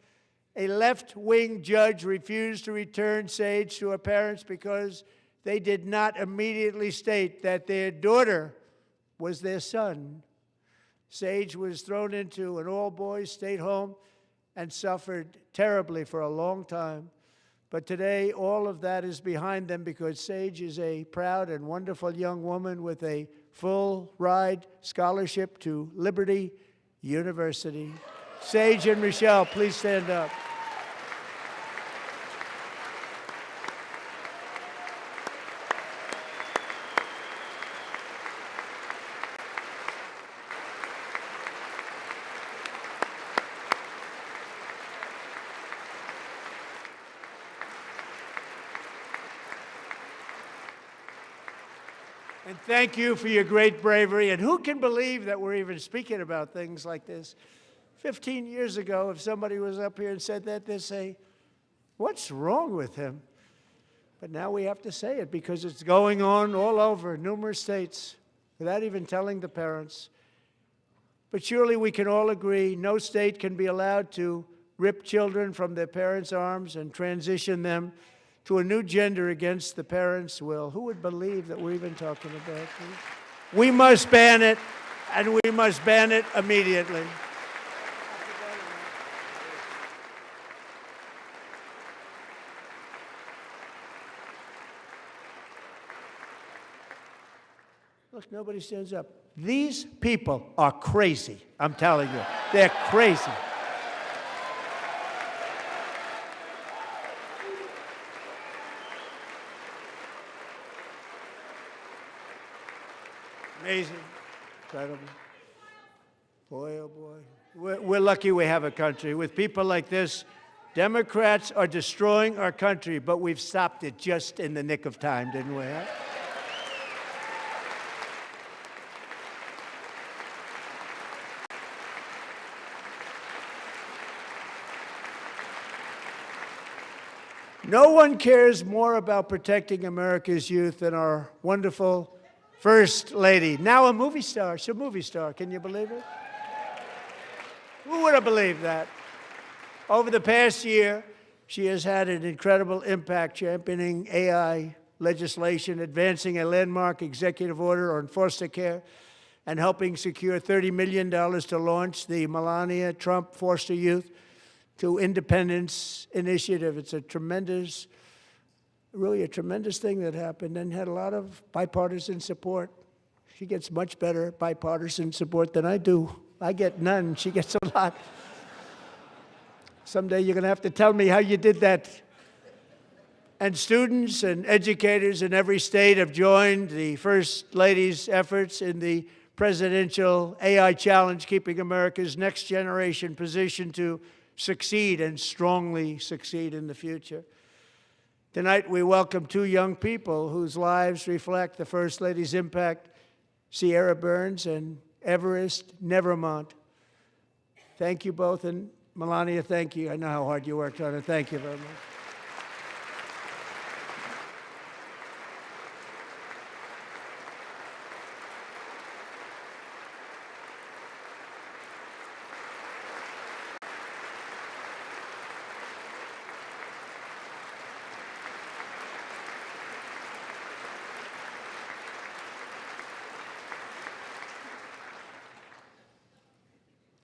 [SPEAKER 3] A left-wing judge refused to return Sage to her parents because they did not immediately state that their daughter was their son. Sage was thrown into an all-boys state home and suffered terribly for a long time. But today, all of that is behind them because Sage is a proud and wonderful young woman with a full-ride scholarship to Liberty University. Sage and Michelle, please stand up. And thank you for your great bravery. And who can believe that we're even speaking about things like this? 15 years ago, if somebody was up here and said that, they'd say, what's wrong with him? But now we have to say it because it's going on all over numerous states without even telling the parents. But surely we can all agree no state can be allowed to rip children from their parents' arms and transition them to a new gender against the parents' will. Who would believe that we're even talking about this? We must ban it, and we must ban it immediately. Look, nobody stands up. These people are crazy, I'm telling you. They're crazy. Amazing. Incredible. Boy, oh boy. We're lucky we have a country. With people like this, Democrats are destroying our country, but we've stopped it just in the nick of time, didn't we? Huh? No one cares more about protecting America's youth than our wonderful First Lady, now a movie star. She's a movie star. Can you believe it? Who would have believed that? Over the past year, she has had an incredible impact championing AI legislation, advancing a landmark executive order on foster care, and helping secure $30 million to launch the Melania Trump Foster Youth to Independence Initiative. It's a tremendous, really a tremendous thing that happened and had a lot of bipartisan support. She gets much better bipartisan support than I do. I get none. She gets a lot. Someday you're going to have to tell me how you did that. And students and educators in every state have joined the First Lady's efforts in the Presidential AI Challenge, keeping America's next generation positioned to succeed and strongly succeed in the future. Tonight, we welcome two young people whose lives reflect the First Lady's impact, Sierra Burns and Everest Nevermont. Thank you both, and Melania, thank you. I know how hard you worked on it. Thank you very much.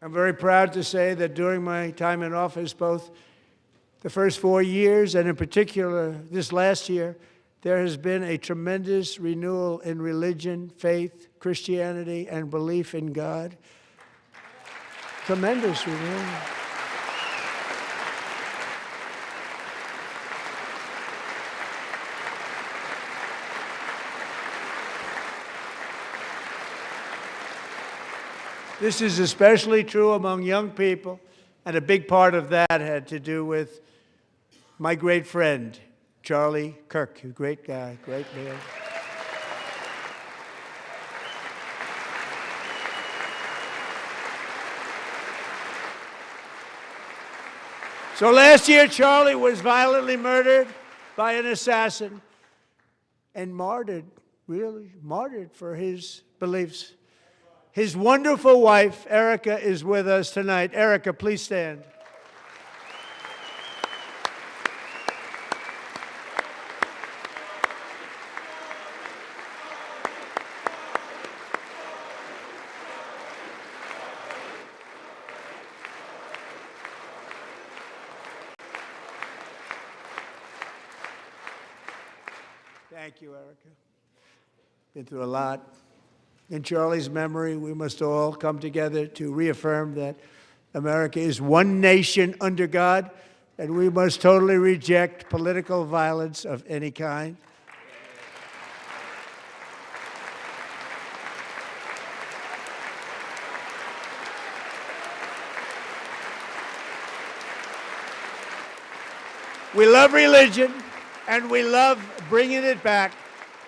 [SPEAKER 3] I'm very proud to say that during my time in office, both the first 4 years and in particular this last year, there has been a tremendous renewal in religion, faith, Christianity, and belief in God. Tremendous renewal. This is especially true among young people, and a big part of that had to do with my great friend, Charlie Kirk, a great guy, great man. So last year, Charlie was violently murdered by an assassin and martyred, really martyred for his beliefs. His wonderful wife, Erica, is with us tonight. Erica, please stand. Thank you, Erica. Been through a lot. In Charlie's memory, we must all come together to reaffirm that America is one nation under God, and we must totally reject political violence of any kind. We love religion, and we love bringing it back,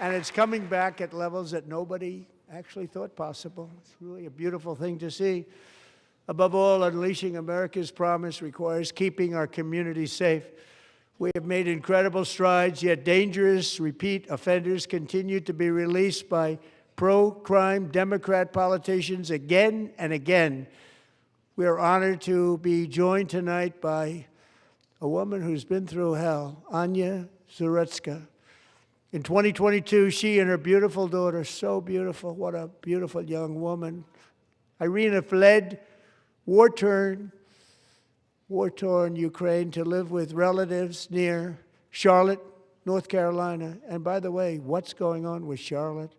[SPEAKER 3] and it's coming back at levels that nobody actually thought possible. It's really a beautiful thing to see. Above all, unleashing America's promise requires keeping our communities safe. We have made incredible strides, yet dangerous repeat offenders continue to be released by pro-crime Democrat politicians again and again. We are honored to be joined tonight by a woman who's been through hell, Anya Zarutska. In 2022, she and her beautiful daughter, so beautiful, what a beautiful young woman, Irina, fled war-torn Ukraine to live with relatives near Charlotte, North Carolina. And by the way, what's going on with Charlotte?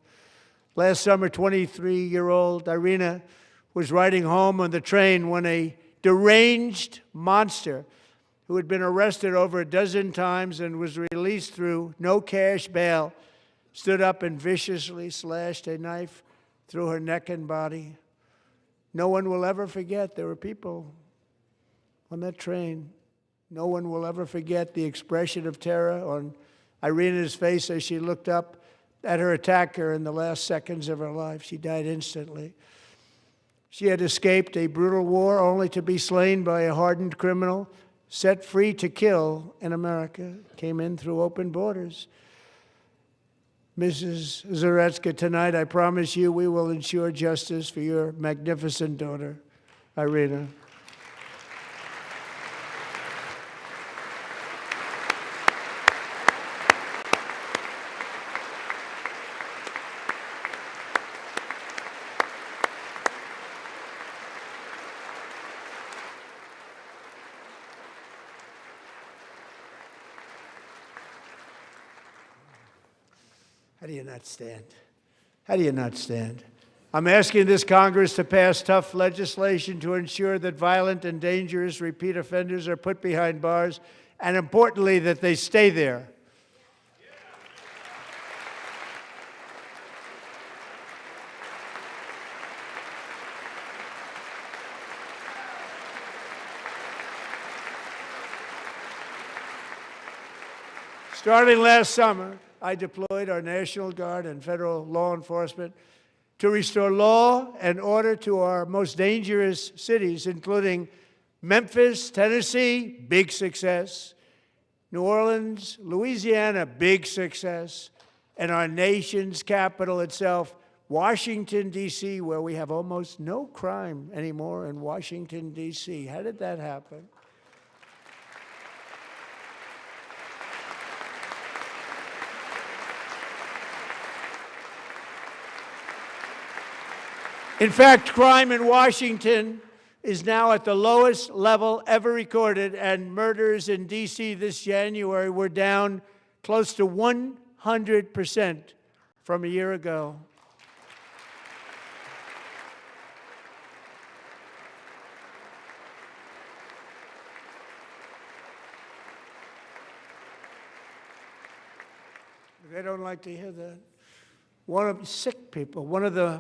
[SPEAKER 3] Last summer, 23-year-old Irina was riding home on the train when a deranged monster who had been arrested over a dozen times and was released through no cash bail, stood up and viciously slashed a knife through her neck and body. No one will ever forget. There were people on that train. No one will ever forget the expression of terror on Irina's face as she looked up at her attacker in the last seconds of her life. She died instantly. She had escaped a brutal war only to be slain by a hardened criminal, set free to kill in America, came in through open borders. Mrs. Zarutska, tonight I promise you we will ensure justice for your magnificent daughter, Irina. How do you not stand? How do you not stand? I'm asking this Congress to pass tough legislation to ensure that violent and dangerous repeat offenders are put behind bars, and importantly, that they stay there. Starting last summer, I deployed our National Guard and federal law enforcement to restore law and order to our most dangerous cities, including Memphis, Tennessee, big success, New Orleans, Louisiana, big success, and our nation's capital itself, Washington, D.C., where we have almost no crime anymore in Washington, D.C. How did that happen? In fact, crime in Washington is now at the lowest level ever recorded, and murders in D.C. this January were down close to 100% from a year ago. They don't like to hear that. One of sick people, one of the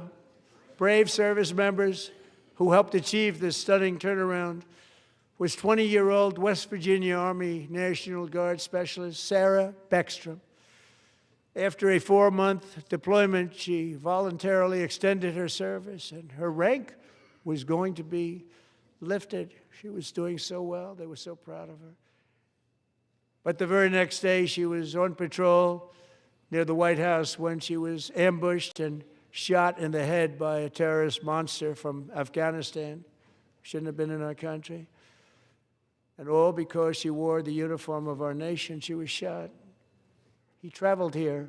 [SPEAKER 3] brave service members who helped achieve this stunning turnaround was 20-year-old West Virginia Army National Guard Specialist Sarah Beckstrom. After a 4-month deployment, she voluntarily extended her service, and her rank was going to be lifted. She was doing so well. They were so proud of her. But the very next day, she was on patrol near the White House when she was ambushed and shot in the head by a terrorist monster from Afghanistan. Shouldn't have been in our country. And all because she wore the uniform of our nation, she was shot. He traveled here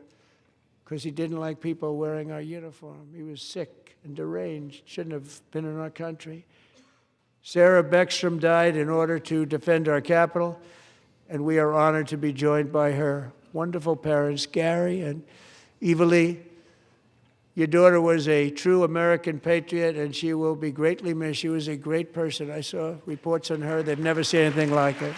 [SPEAKER 3] because he didn't like people wearing our uniform. He was sick and deranged, shouldn't have been in our country. Sarah Beckstrom died in order to defend our capital, and we are honored to be joined by her wonderful parents, Gary and Eva Lee. Your daughter was a true American patriot, and she will be greatly missed. She was a great person. I saw reports on her. They've never seen anything like it.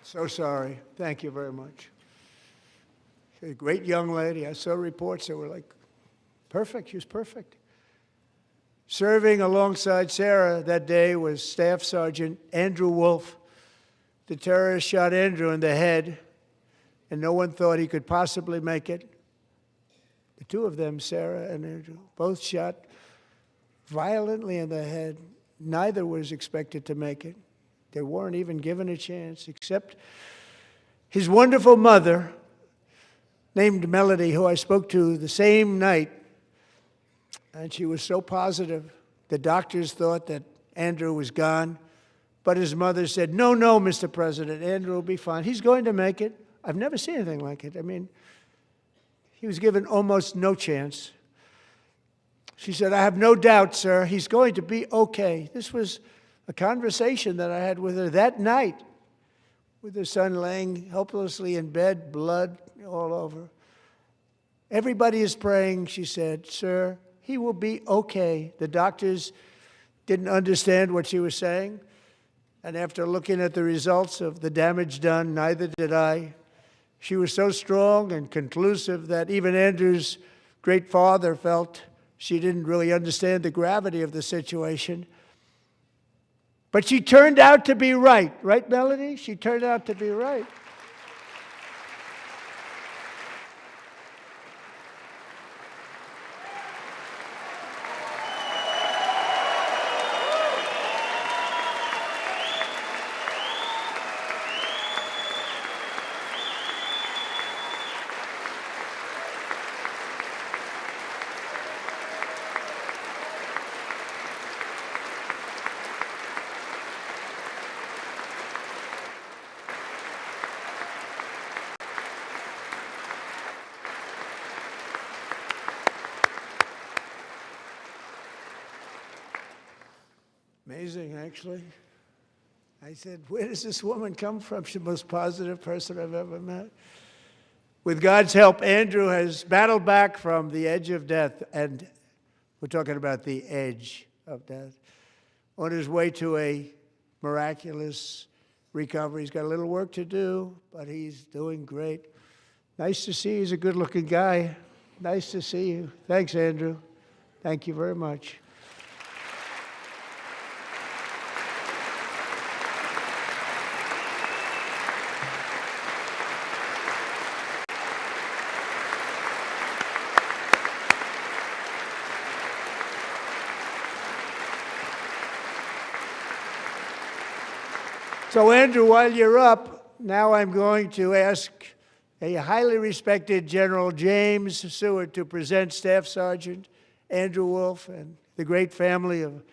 [SPEAKER 3] So sorry. Thank you very much. She's a great young lady. I saw reports that were like, perfect. She was perfect. Serving alongside Sarah that day was Staff Sergeant Andrew Wolf. The terrorist shot Andrew in the head, and no one thought he could possibly make it. The two of them, Sarah and Andrew, both shot violently in the head. Neither was expected to make it. They weren't even given a chance, except his wonderful mother, named Melody, who I spoke to the same night, and she was so positive. The doctors thought that Andrew was gone, but his mother said, no, Mr. President, Andrew will be fine. He's going to make it. I've never seen anything like it. I mean, he was given almost no chance. She said, I have no doubt, sir, he's going to be okay. This was a conversation that I had with her that night, with her son laying helplessly in bed, blood all over. Everybody is praying, she said, sir, he will be okay. The doctors didn't understand what she was saying, and after looking at the results of the damage done, neither did I. She was so strong and conclusive that even Andrew's great father felt she didn't really understand the gravity of the situation. But she turned out to be right. Right, Melody? She turned out to be right. Amazing, actually. I said, where does this woman come from? She's the most positive person I've ever met. With God's help, Andrew has battled back from the edge of death, and we're talking about the edge of death, on his way to a miraculous recovery. He's got a little work to do, but he's doing great. Nice to see you. He's a good-looking guy. Nice to see you. Thanks, Andrew. Thank you very much. So, Andrew, while you're up, now I'm going to ask a highly respected General James Seward to present Staff Sergeant Andrew Wolf and the great family of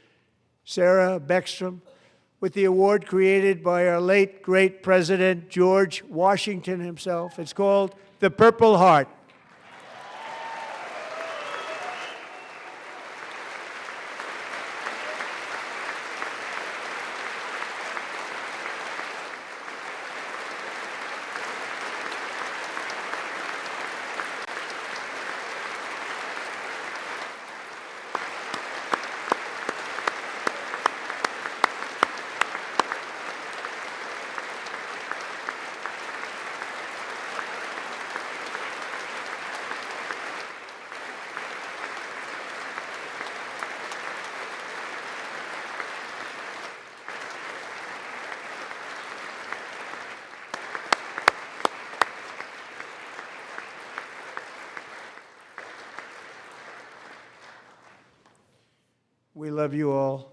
[SPEAKER 3] Sarah Beckstrom with the award created by our late, great President George Washington himself. It's called the Purple Heart. We love you all.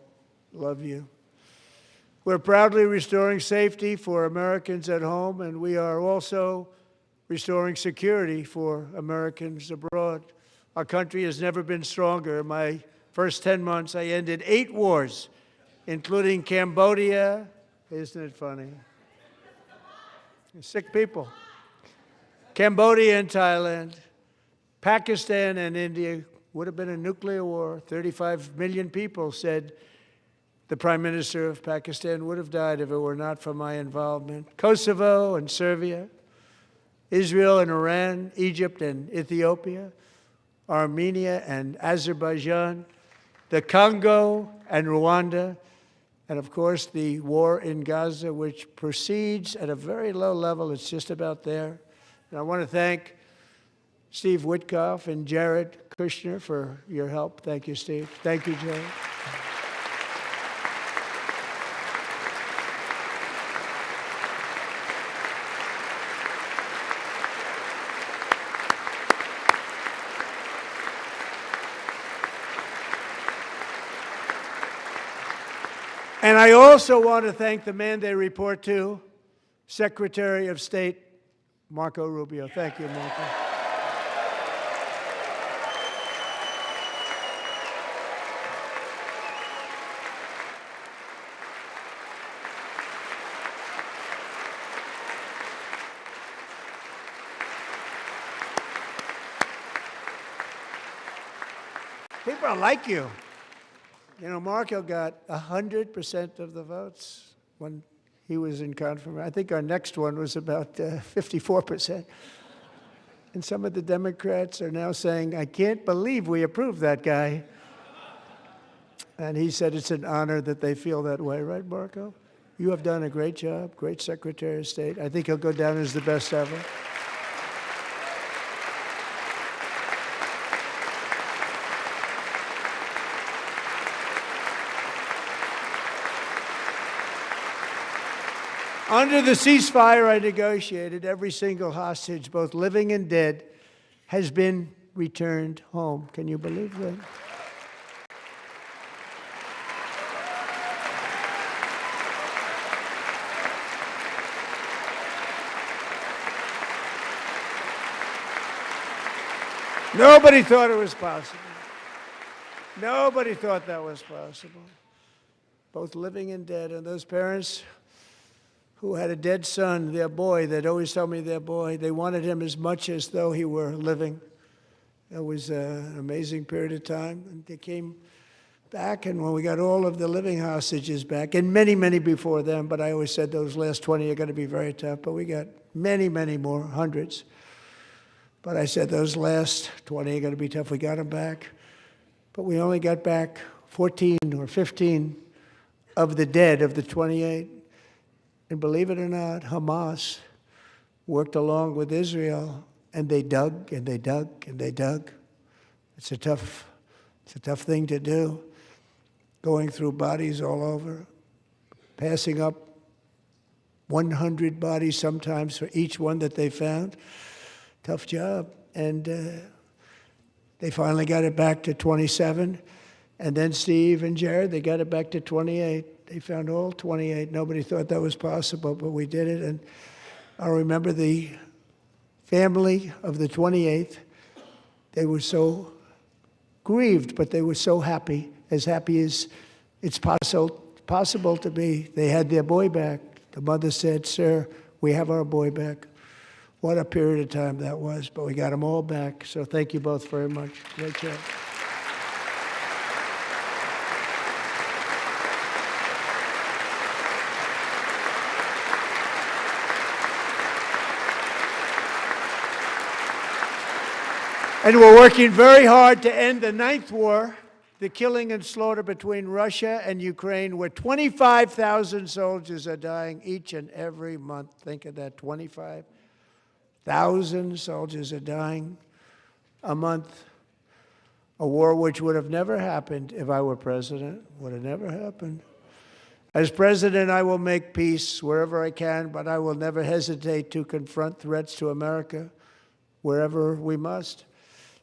[SPEAKER 3] Love you. We're proudly restoring safety for Americans at home, and we are also restoring security for Americans abroad. Our country has never been stronger. In my first 10 months, I ended 8 wars, including Cambodia. Isn't it funny? Sick people. Cambodia and Thailand, Pakistan and India. Would have been a nuclear war. 35 million people said the Prime Minister of Pakistan would have died if it were not for my involvement. Kosovo and Serbia, Israel and Iran, Egypt and Ethiopia, Armenia and Azerbaijan, the Congo and Rwanda, and of course the war in Gaza, which proceeds at a very low level. It's just about there. And I want to thank Steve Witkoff and Jared Kushner for your help. Thank you, Steve. Thank you, Jared. And I also want to thank the man they report to, Secretary of State Marco Rubio. Thank you, Marco. People are like you. You know, Marco got 100% of the votes when he was in confirmation. I think our next one was about 54%. And some of the Democrats are now saying, I can't believe we approved that guy. And he said it's an honor that they feel that way, right, Marco? You have done a great job, great Secretary of State. I think he'll go down as the best ever. Under the ceasefire I negotiated, every single hostage, both living and dead, has been returned home. Can you believe that? Nobody thought it was possible. Nobody thought that was possible. Both living and dead. And those parents who had a dead son, their boy, they'd always tell me their boy, they wanted him as much as though he were living. It was an amazing period of time. And they came back, and when we got all of the living hostages back, and many, many before them, but I always said those last 20 are going to be very tough, but we got many, many more, hundreds. But I said those last 20 are going to be tough. We got them back. But we only got back 14 or 15 of the dead of the 28. And believe it or not, Hamas worked along with Israel, and they dug and they dug and they dug. It's a tough thing to do, going through bodies all over, passing up 100 bodies sometimes for each one that they found. Tough job. And they finally got it back to 27. And then Steve and Jared, they got it back to 28. They found all 28. Nobody thought that was possible, but we did it. And I remember the family of the 28th. They were so grieved, but they were so happy as it's possible to be. They had their boy back. The mother said, "Sir, we have our boy back." What a period of time that was, but we got them all back. So thank you both very much. Great job. And we're working very hard to end the 9th war, the killing and slaughter between Russia and Ukraine, where 25,000 soldiers are dying each and every month. Think of that, 25,000 soldiers are dying a month. A war which would have never happened if I were president, would have never happened. As president, I will make peace wherever I can, but I will never hesitate to confront threats to America wherever we must.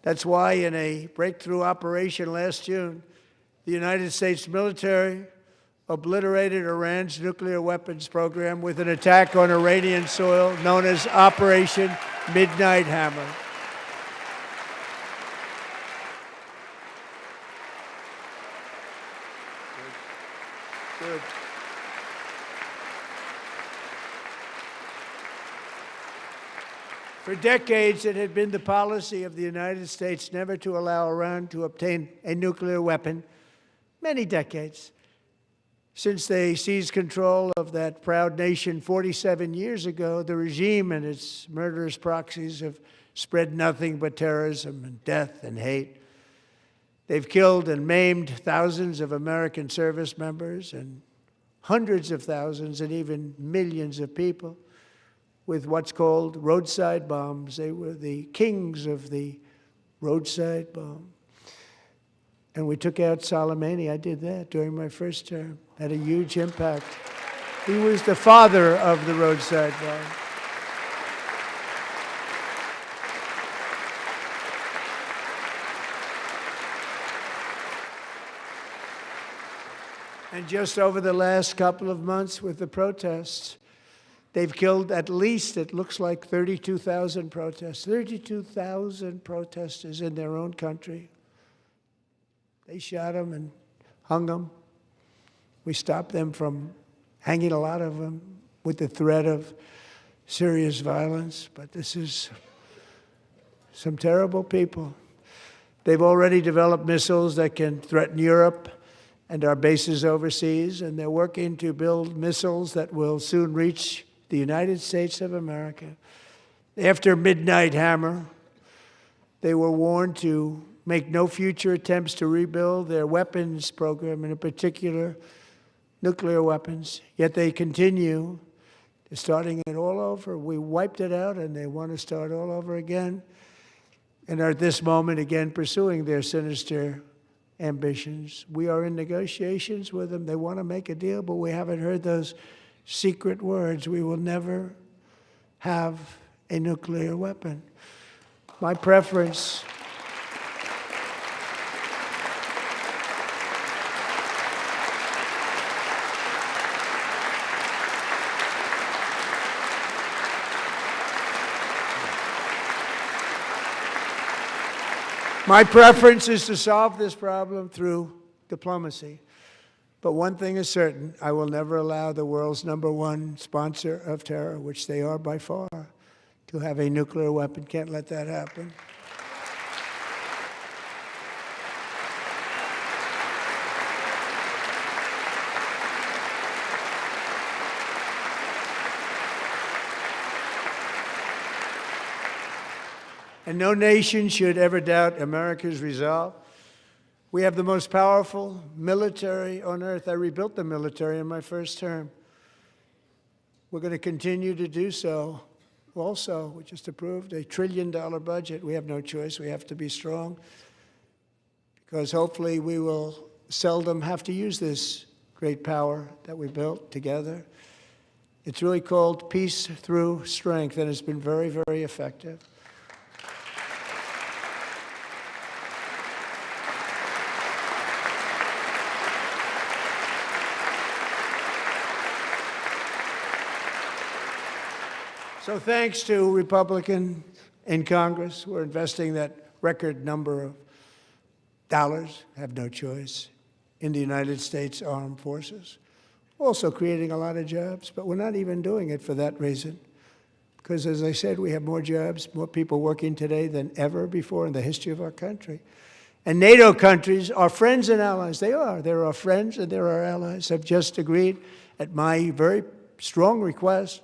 [SPEAKER 3] That's why in a breakthrough operation last June, the United States military obliterated Iran's nuclear weapons program with an attack on Iranian soil known as Operation Midnight Hammer. Good. For decades, it had been the policy of the United States never to allow Iran to obtain a nuclear weapon. Many decades. Since they seized control of that proud nation 47 years ago, the regime and its murderous proxies have spread nothing but terrorism and death and hate. They've killed and maimed thousands of American service members and hundreds of thousands and even millions of people with what's called roadside bombs. They were the kings of the roadside bomb. And we took out Soleimani. I did that during my first term. Had a huge impact. He was the father of the roadside bomb. And just over the last couple of months with the protests, they've killed at least, it looks like, 32,000 protesters. 32,000 protesters in their own country. They shot them and hung them. We stopped them from hanging a lot of them with the threat of serious violence. But this is some terrible people. They've already developed missiles that can threaten Europe and our bases overseas, and they're working to build missiles that will soon reach the United States of America. After Midnight Hammer, they were warned to make no future attempts to rebuild their weapons program, and in particular, nuclear weapons. Yet they continue. They're starting it all over. We wiped it out, and they want to start all over again, and are at this moment again pursuing their sinister ambitions. We are in negotiations with them. They want to make a deal, but we haven't heard those secret words. We will never have a nuclear weapon. My preference is to solve this problem through diplomacy. But one thing is certain, I will never allow the world's #1 sponsor of terror, which they are by far, to have a nuclear weapon. Can't let that happen. And no nation should ever doubt America's resolve. We have the most powerful military on earth. I rebuilt the military in my first term. We're going to continue to do so. Also, we just approved a $1 trillion budget. We have no choice. We have to be strong because hopefully we will seldom have to use this great power that we built together. It's really called peace through strength, and it's been very, very effective. So thanks to Republicans in Congress who are investing that record number of dollars, have no choice, in the United States Armed Forces. Also creating a lot of jobs, but we're not even doing it for that reason. Because as I said, we have more jobs, more people working today than ever before in the history of our country. And NATO countries are friends and allies. They are. They're our friends and they're our allies. Have just agreed at my very strong request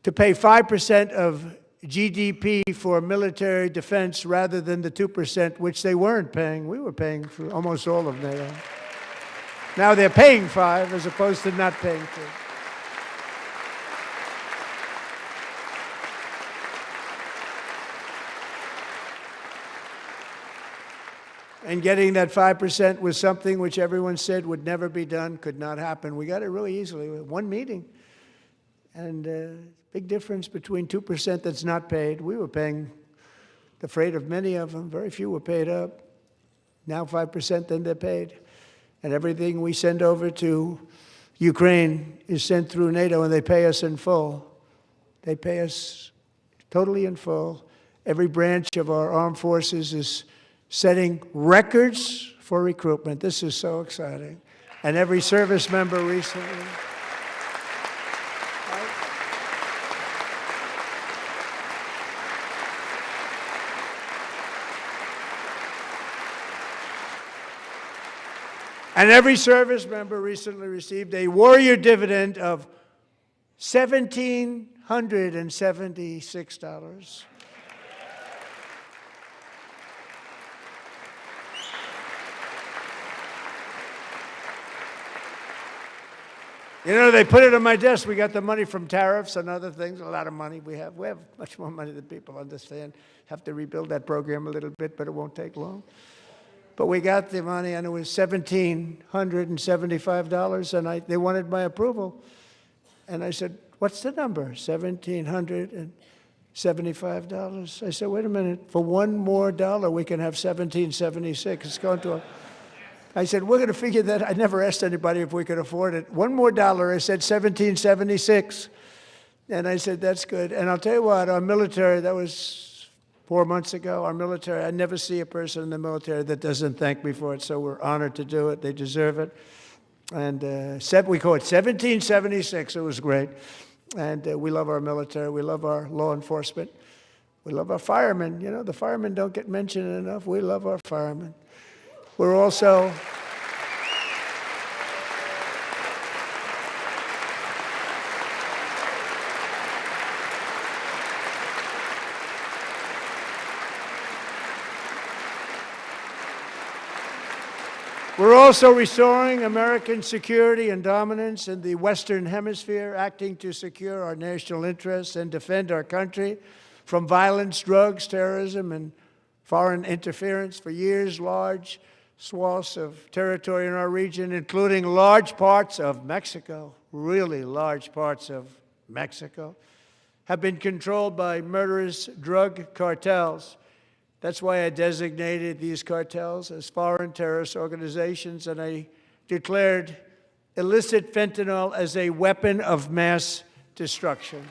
[SPEAKER 3] to pay 5% of GDP for military defense rather than the 2%, which they weren't paying. We were paying for almost all of NATO. Now they're paying 5 as opposed to not paying 2. And getting that 5% was something which everyone said would never be done, could not happen. We got it really easily with one meeting. And big difference between 2% that's not paid. We were paying the freight of many of them. Very few were paid up. Now 5%, then they're paid. And everything we send over to Ukraine is sent through NATO, and they pay us in full. They pay us totally in full. Every branch of our armed forces is setting records for recruitment. This is so exciting. and every service member recently. And every service member recently received a warrior dividend of $1,776. You know, they put it on my desk. We got the money from tariffs and other things, a lot of money we have. We have much more money than people understand. Have to rebuild that program a little bit, but it won't take long. But we got the money, and it was $1,775, and they wanted my approval. And I said, what's the number? $1,775. I said, wait a minute. For one more dollar, we can have $1,776. It's going to I said, we're going to figure that. I never asked anybody if we could afford it. One more dollar, I said $1,776. And I said, that's good. And I'll tell you what, our military, that was 4 months ago, our military, I never see a person in the military that doesn't thank me for it, so we're honored to do it. They deserve it. And we call it 1776. It was great. And we love our military. We love our law enforcement. We love our firemen. You know, the firemen don't get mentioned enough. We love our firemen. We're also restoring American security and dominance in the Western Hemisphere, acting to secure our national interests and defend our country from violence, drugs, terrorism, and foreign interference. For years, large swaths of territory in our region, including large parts of Mexico, really large parts of Mexico, have been controlled by murderous drug cartels. That's why I designated these cartels as foreign terrorist organizations, and I declared illicit fentanyl as a weapon of mass destruction.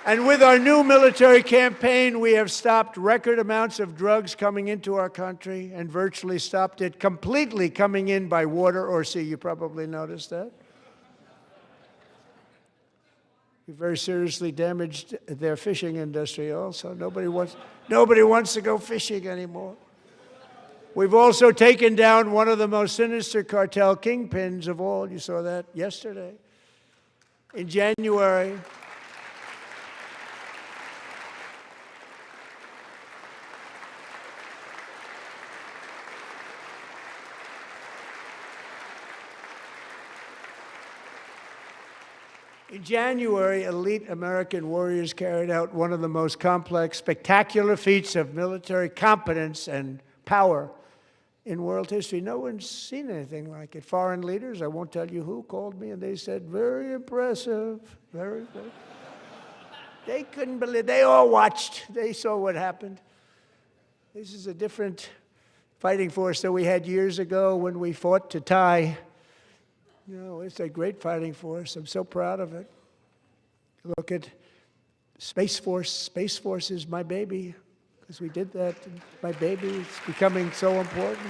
[SPEAKER 3] And with our new military campaign, we have stopped record amounts of drugs coming into our country and virtually stopped it completely coming in by water or sea. You probably noticed that. We very seriously damaged their fishing industry also. Nobody wants to go fishing anymore. We've also taken down one of the most sinister cartel kingpins of all. You saw that yesterday. In January, elite American warriors carried out one of the most complex, spectacular feats of military competence and power in world history. No one's seen anything like it. Foreign leaders, I won't tell you who, called me and they said, very impressive, very good. They couldn't believe, they all watched. They saw what happened. This is a different fighting force than we had years ago when we fought to tie. You know, it's a great fighting force. I'm so proud of it. Look at Space Force. Space Force is my baby, because we did that. My baby is becoming so important.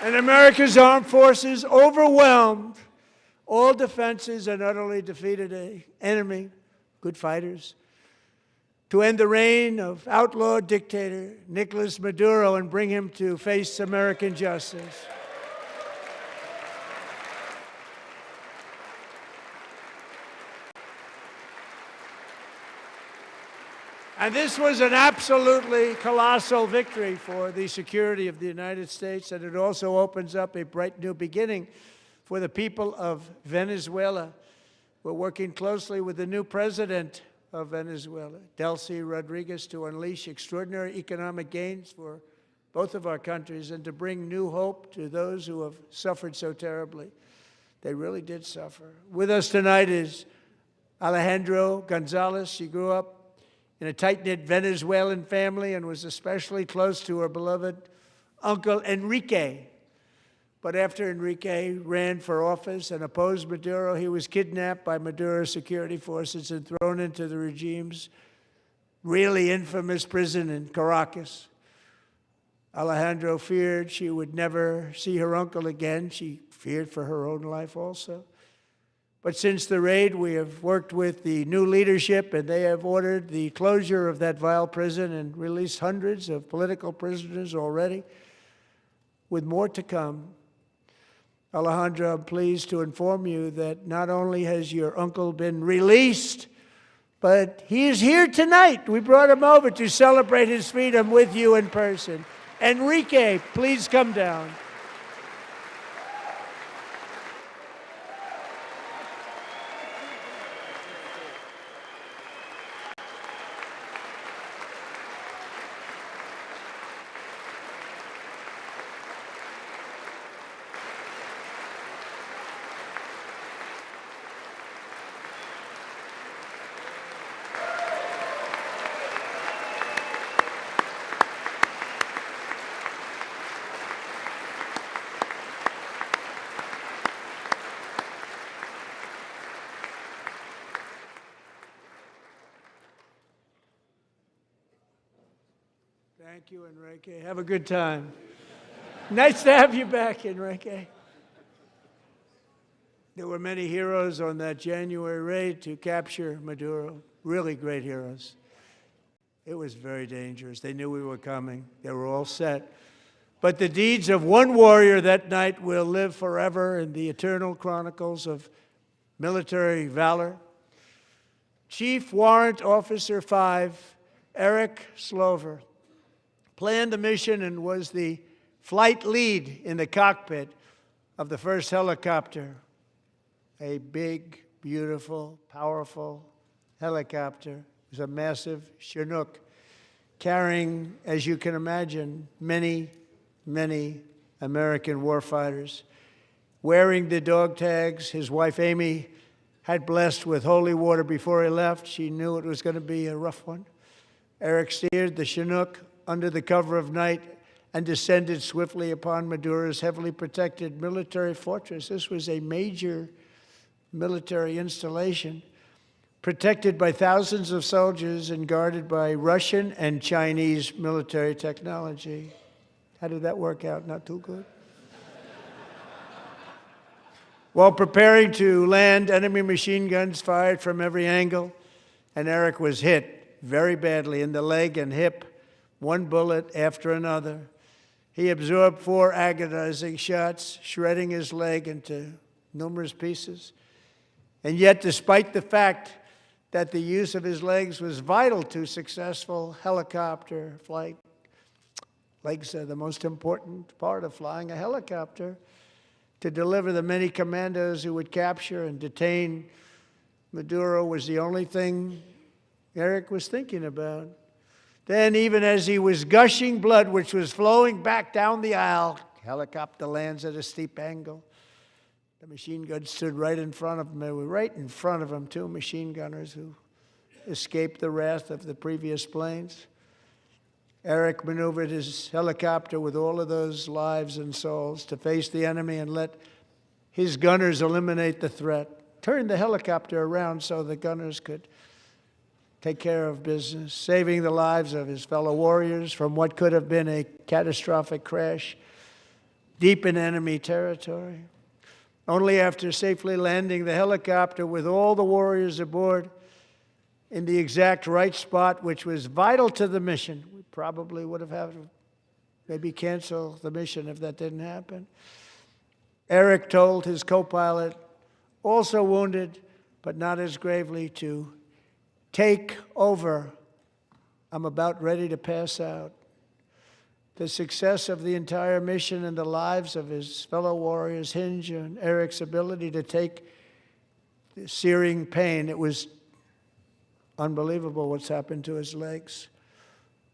[SPEAKER 3] And America's armed forces overwhelmed all defenses and utterly defeated an enemy, good fighters, to end the reign of outlaw dictator Nicolas Maduro and bring him to face American justice. And this was an absolutely colossal victory for the security of the United States, and it also opens up a bright new beginning for the people of Venezuela. We're working closely with the new president of Venezuela, Delcy Rodriguez, to unleash extraordinary economic gains for both of our countries and to bring new hope to those who have suffered so terribly. They really did suffer. With us tonight is Alejandro Gonzalez. She grew up in a tight-knit Venezuelan family and was especially close to her beloved uncle Enrique. But after Enrique ran for office and opposed Maduro, he was kidnapped by Maduro's security forces and thrown into the regime's really infamous prison in Caracas. Alejandro feared she would never see her uncle again. She feared for her own life also. But since the raid, we have worked with the new leadership, and they have ordered the closure of that vile prison and released hundreds of political prisoners already, with more to come. Alejandro, I'm pleased to inform you that not only has your uncle been released, but he is here tonight. We brought him over to celebrate his freedom with you in person. Enrique, please come down. Thank you, Enrique. Have a good time. Nice to have you back, Enrique. There were many heroes on that January raid to capture Maduro, really great heroes. It was very dangerous. They knew we were coming. They were all set. But the deeds of one warrior that night will live forever in the eternal chronicles of military valor. Chief Warrant Officer 5, Eric Slover, planned the mission and was the flight lead in the cockpit of the first helicopter, a big, beautiful, powerful helicopter. It was a massive Chinook carrying, as you can imagine, many, many American warfighters. Wearing the dog tags, his wife Amy had blessed with holy water before he left. She knew it was going to be a rough one. Eric steered the Chinook under the cover of night and descended swiftly upon Maduro's heavily protected military fortress. This was a major military installation, protected by thousands of soldiers and guarded by Russian and Chinese military technology. How did that work out? Not too good. While preparing to land, enemy machine guns fired from every angle, and Eric was hit very badly in the leg and hip, one bullet after another. He absorbed 4 agonizing shots, shredding his leg into numerous pieces. And yet, despite the fact that the use of his legs was vital to successful helicopter flight, legs are the most important part of flying a helicopter, to deliver the many commandos who would capture and detain Maduro was the only thing Eric was thinking about. Then, even as he was gushing blood, which was flowing back down the aisle, helicopter lands at a steep angle. The machine gun stood right in front of him. They were right in front of him, 2 machine gunners who escaped the wrath of the previous planes. Eric maneuvered his helicopter with all of those lives and souls to face the enemy and let his gunners eliminate the threat. Turned the helicopter around so the gunners could take care of business, saving the lives of his fellow warriors from what could have been a catastrophic crash deep in enemy territory. Only after safely landing the helicopter with all the warriors aboard in the exact right spot, which was vital to the mission. We probably would have had to maybe cancel the mission if that didn't happen. Eric told his co-pilot, also wounded, but not as gravely, to take over. I'm about ready to pass out. The success of the entire mission and the lives of his fellow warriors hinge on Eric's ability to take the searing pain. It was unbelievable what's happened to his legs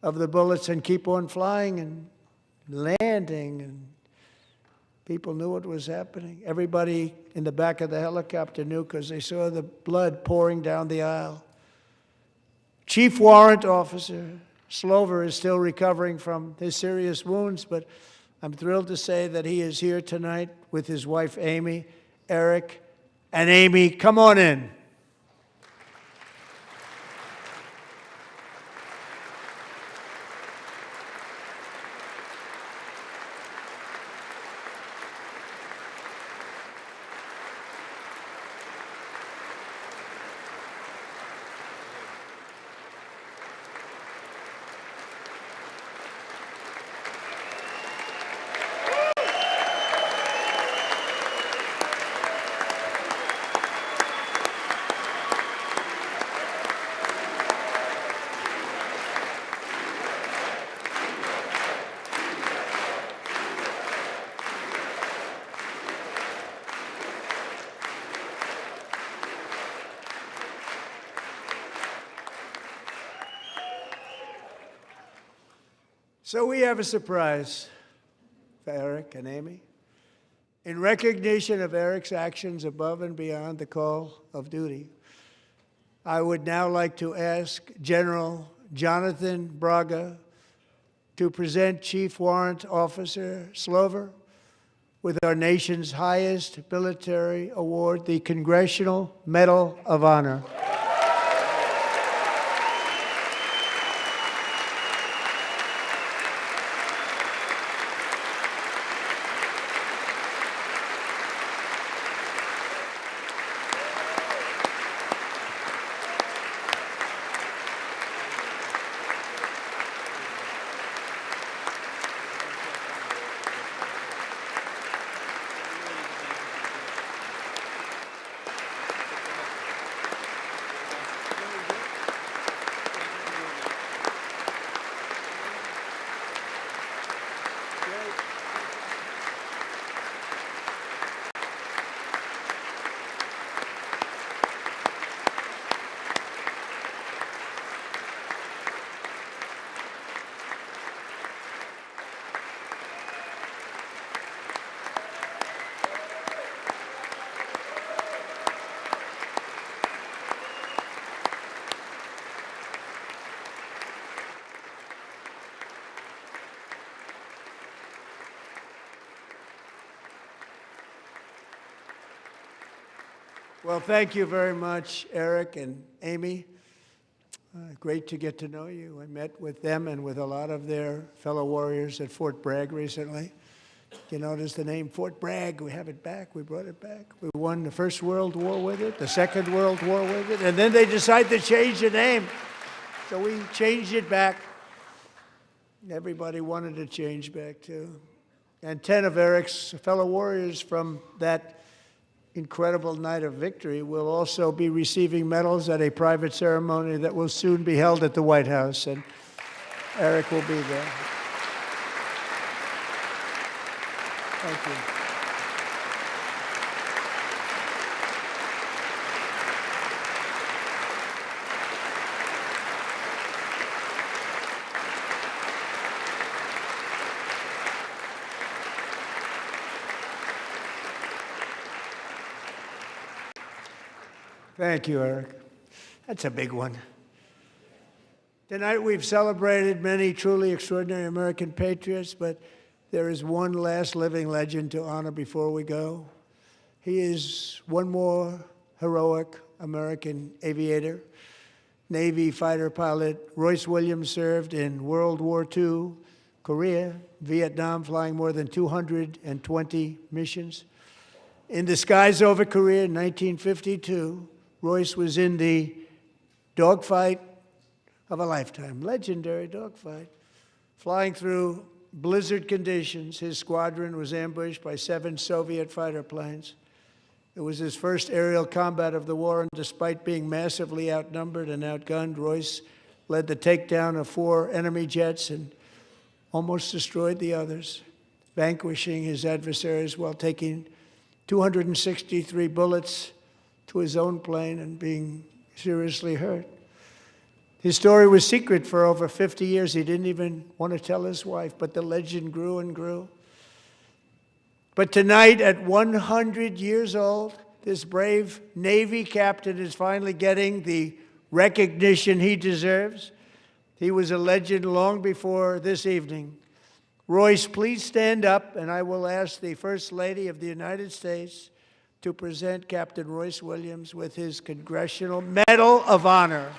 [SPEAKER 3] of the bullets and keep on flying and landing and People knew what was happening. Everybody in the back of the helicopter knew because they saw the blood pouring down the aisle. Chief Warrant Officer Slover is still recovering from his serious wounds, but I'm thrilled to say that he is here tonight with his wife, Amy, Eric, and Amy. Come on in. So we have a surprise for Eric and Amy. In recognition of Eric's actions above and beyond the call of duty, I would now like to ask General Jonathan Braga to present Chief Warrant Officer Slover with our nation's highest military award, the Congressional Medal of Honor. Well, thank you very much, Eric and Amy. Great to get to know you. I met with them and with a lot of their fellow warriors at Fort Bragg recently. You notice the name Fort Bragg, we have it back, we brought it back. We won the First World War with it, the Second World War with it, and then they decided to change the name. So we changed it back. Everybody wanted to change back too. And 10 of Eric's fellow warriors from that incredible night of victory will also be receiving medals at a private ceremony that will soon be held at the White House, and Eric will be there. Thank you. Thank you, Eric. That's a big one. Tonight we've celebrated many truly extraordinary American patriots, but there is one last living legend to honor before we go. He is one more heroic American aviator, Navy fighter pilot. Royce Williams served in World War II, Korea, Vietnam, flying more than 220 missions. In the skies over Korea in 1952, Royce was in the dogfight of a lifetime, legendary dogfight. Flying through blizzard conditions, his squadron was ambushed by 7 Soviet fighter planes. It was his first aerial combat of the war, and despite being massively outnumbered and outgunned, Royce led the takedown of 4 enemy jets and almost destroyed the others, vanquishing his adversaries while taking 263 bullets to his own plane and being seriously hurt. His story was secret for over 50 years. He didn't even want to tell his wife, but the legend grew and grew. But tonight, at 100 years old, this brave Navy captain is finally getting the recognition he deserves. He was a legend long before this evening. Royce, please stand up, and I will ask the First Lady of the United States to present Captain Royce Williams with his Congressional Medal of Honor.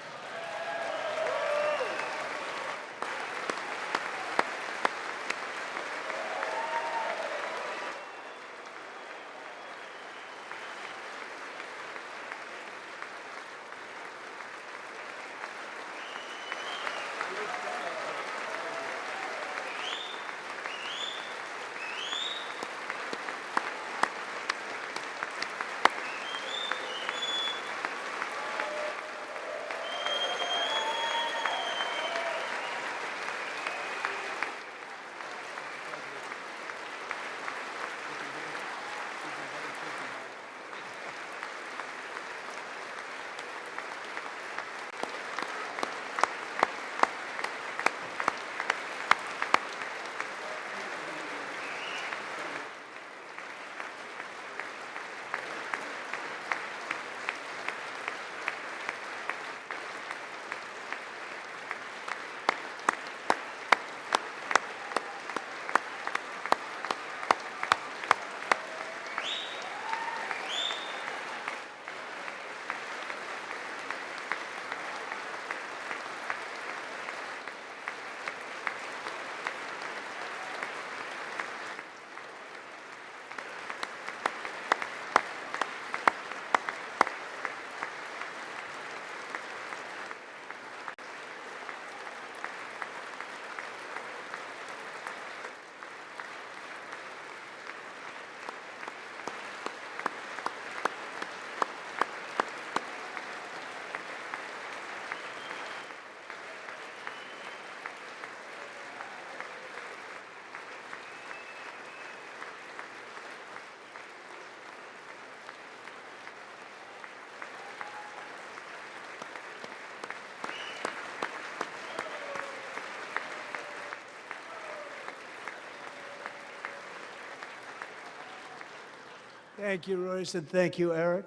[SPEAKER 3] Thank you, Royce, and thank you, Eric.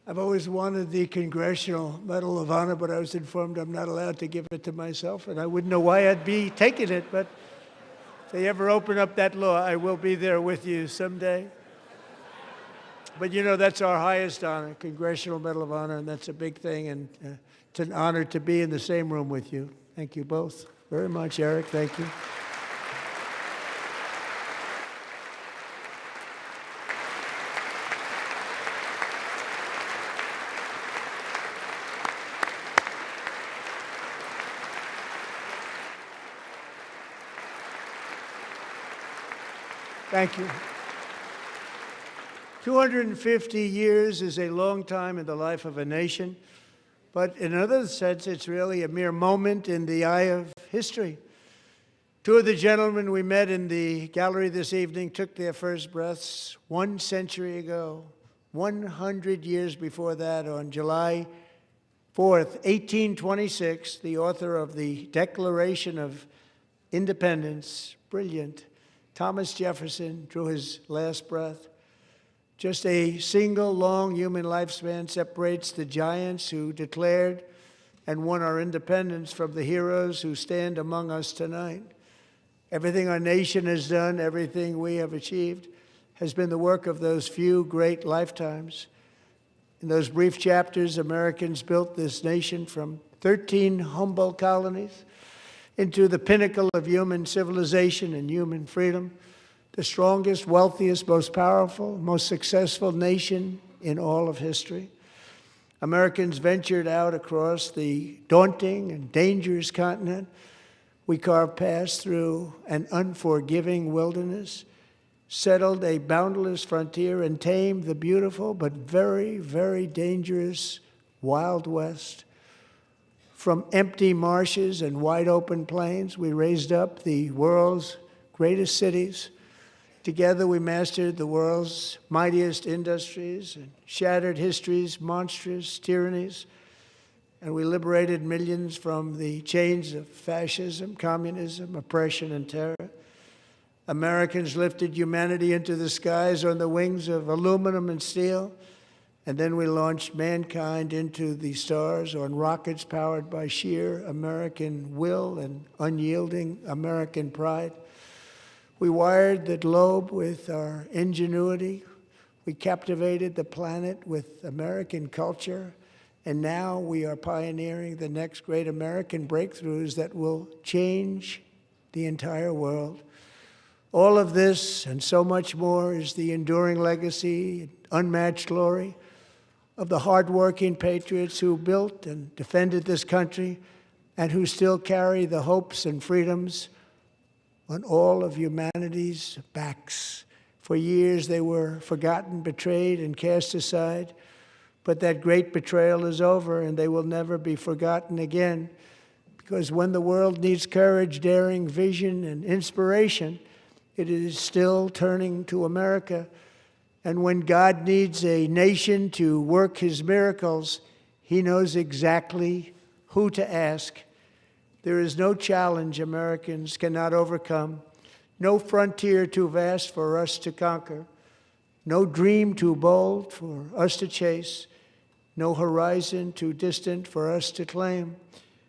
[SPEAKER 3] I've always wanted the Congressional Medal of Honor, but I was informed I'm not allowed to give it to myself, and I wouldn't know why I'd be taking it, but if they ever open up that law, I will be there with you someday. But you know, that's our highest honor, Congressional Medal of Honor, and that's a big thing, and it's an honor to be in the same room with you. Thank you both very much, Eric. Thank you. Thank you. 250 years is a long time in the life of a nation, but in another sense, it's really a mere moment in the eye of history. Two of the gentlemen we met in the gallery this evening took their first breaths 1 century ago, 100 years before that, on July 4th, 1826, the author of the Declaration of Independence, brilliant, Thomas Jefferson, drew his last breath. Just a single long human lifespan separates the giants who declared and won our independence from the heroes who stand among us tonight. Everything our nation has done, everything we have achieved, has been the work of those few great lifetimes. In those brief chapters, Americans built this nation from 13 humble colonies into the pinnacle of human civilization and human freedom, the strongest, wealthiest, most powerful, most successful nation in all of history. Americans ventured out across the daunting and dangerous continent. We carved paths through an unforgiving wilderness, settled a boundless frontier, and tamed the beautiful but very, very dangerous Wild West. From empty marshes and wide open plains, we raised up the world's greatest cities. Together, we mastered the world's mightiest industries and shattered history's monstrous tyrannies. And we liberated millions from the chains of fascism, communism, oppression, and terror. Americans lifted humanity into the skies on the wings of aluminum and steel, and then we launched mankind into the stars on rockets powered by sheer American will and unyielding American pride. We wired the globe with our ingenuity. We captivated the planet with American culture. And now we are pioneering the next great American breakthroughs that will change the entire world. All of this and so much more is the enduring legacy, unmatched glory of the hardworking patriots who built and defended this country and who still carry the hopes and freedoms on all of humanity's backs. For years they were forgotten, betrayed, and cast aside. But that great betrayal is over, and they will never be forgotten again. Because when the world needs courage, daring, vision, and inspiration, it is still turning to America. And when God needs a nation to work his miracles, he knows exactly who to ask. There is no challenge Americans cannot overcome, no frontier too vast for us to conquer, no dream too bold for us to chase, no horizon too distant for us to claim.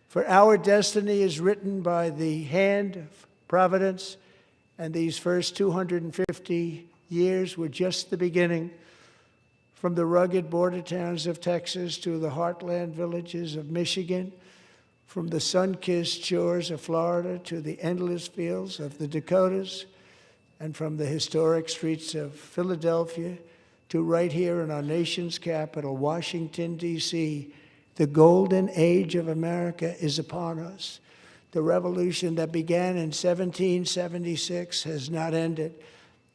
[SPEAKER 3] For our destiny is written by the hand of providence, and these first 250 years were just the beginning. From the rugged border towns of Texas to the heartland villages of Michigan, from the sun-kissed shores of Florida to the endless fields of the Dakotas, and from the historic streets of Philadelphia to right here in our nation's capital, Washington, D.C., the golden age of America is upon us. The revolution that began in 1776 has not ended.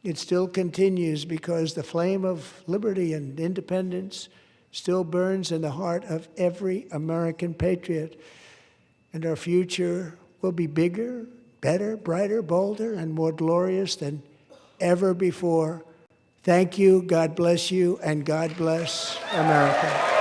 [SPEAKER 3] It still continues because the flame of liberty and independence still burns in the heart of every American patriot. And our future will be bigger, better, brighter, bolder, and more glorious than ever before. Thank you, God bless you, and God bless America.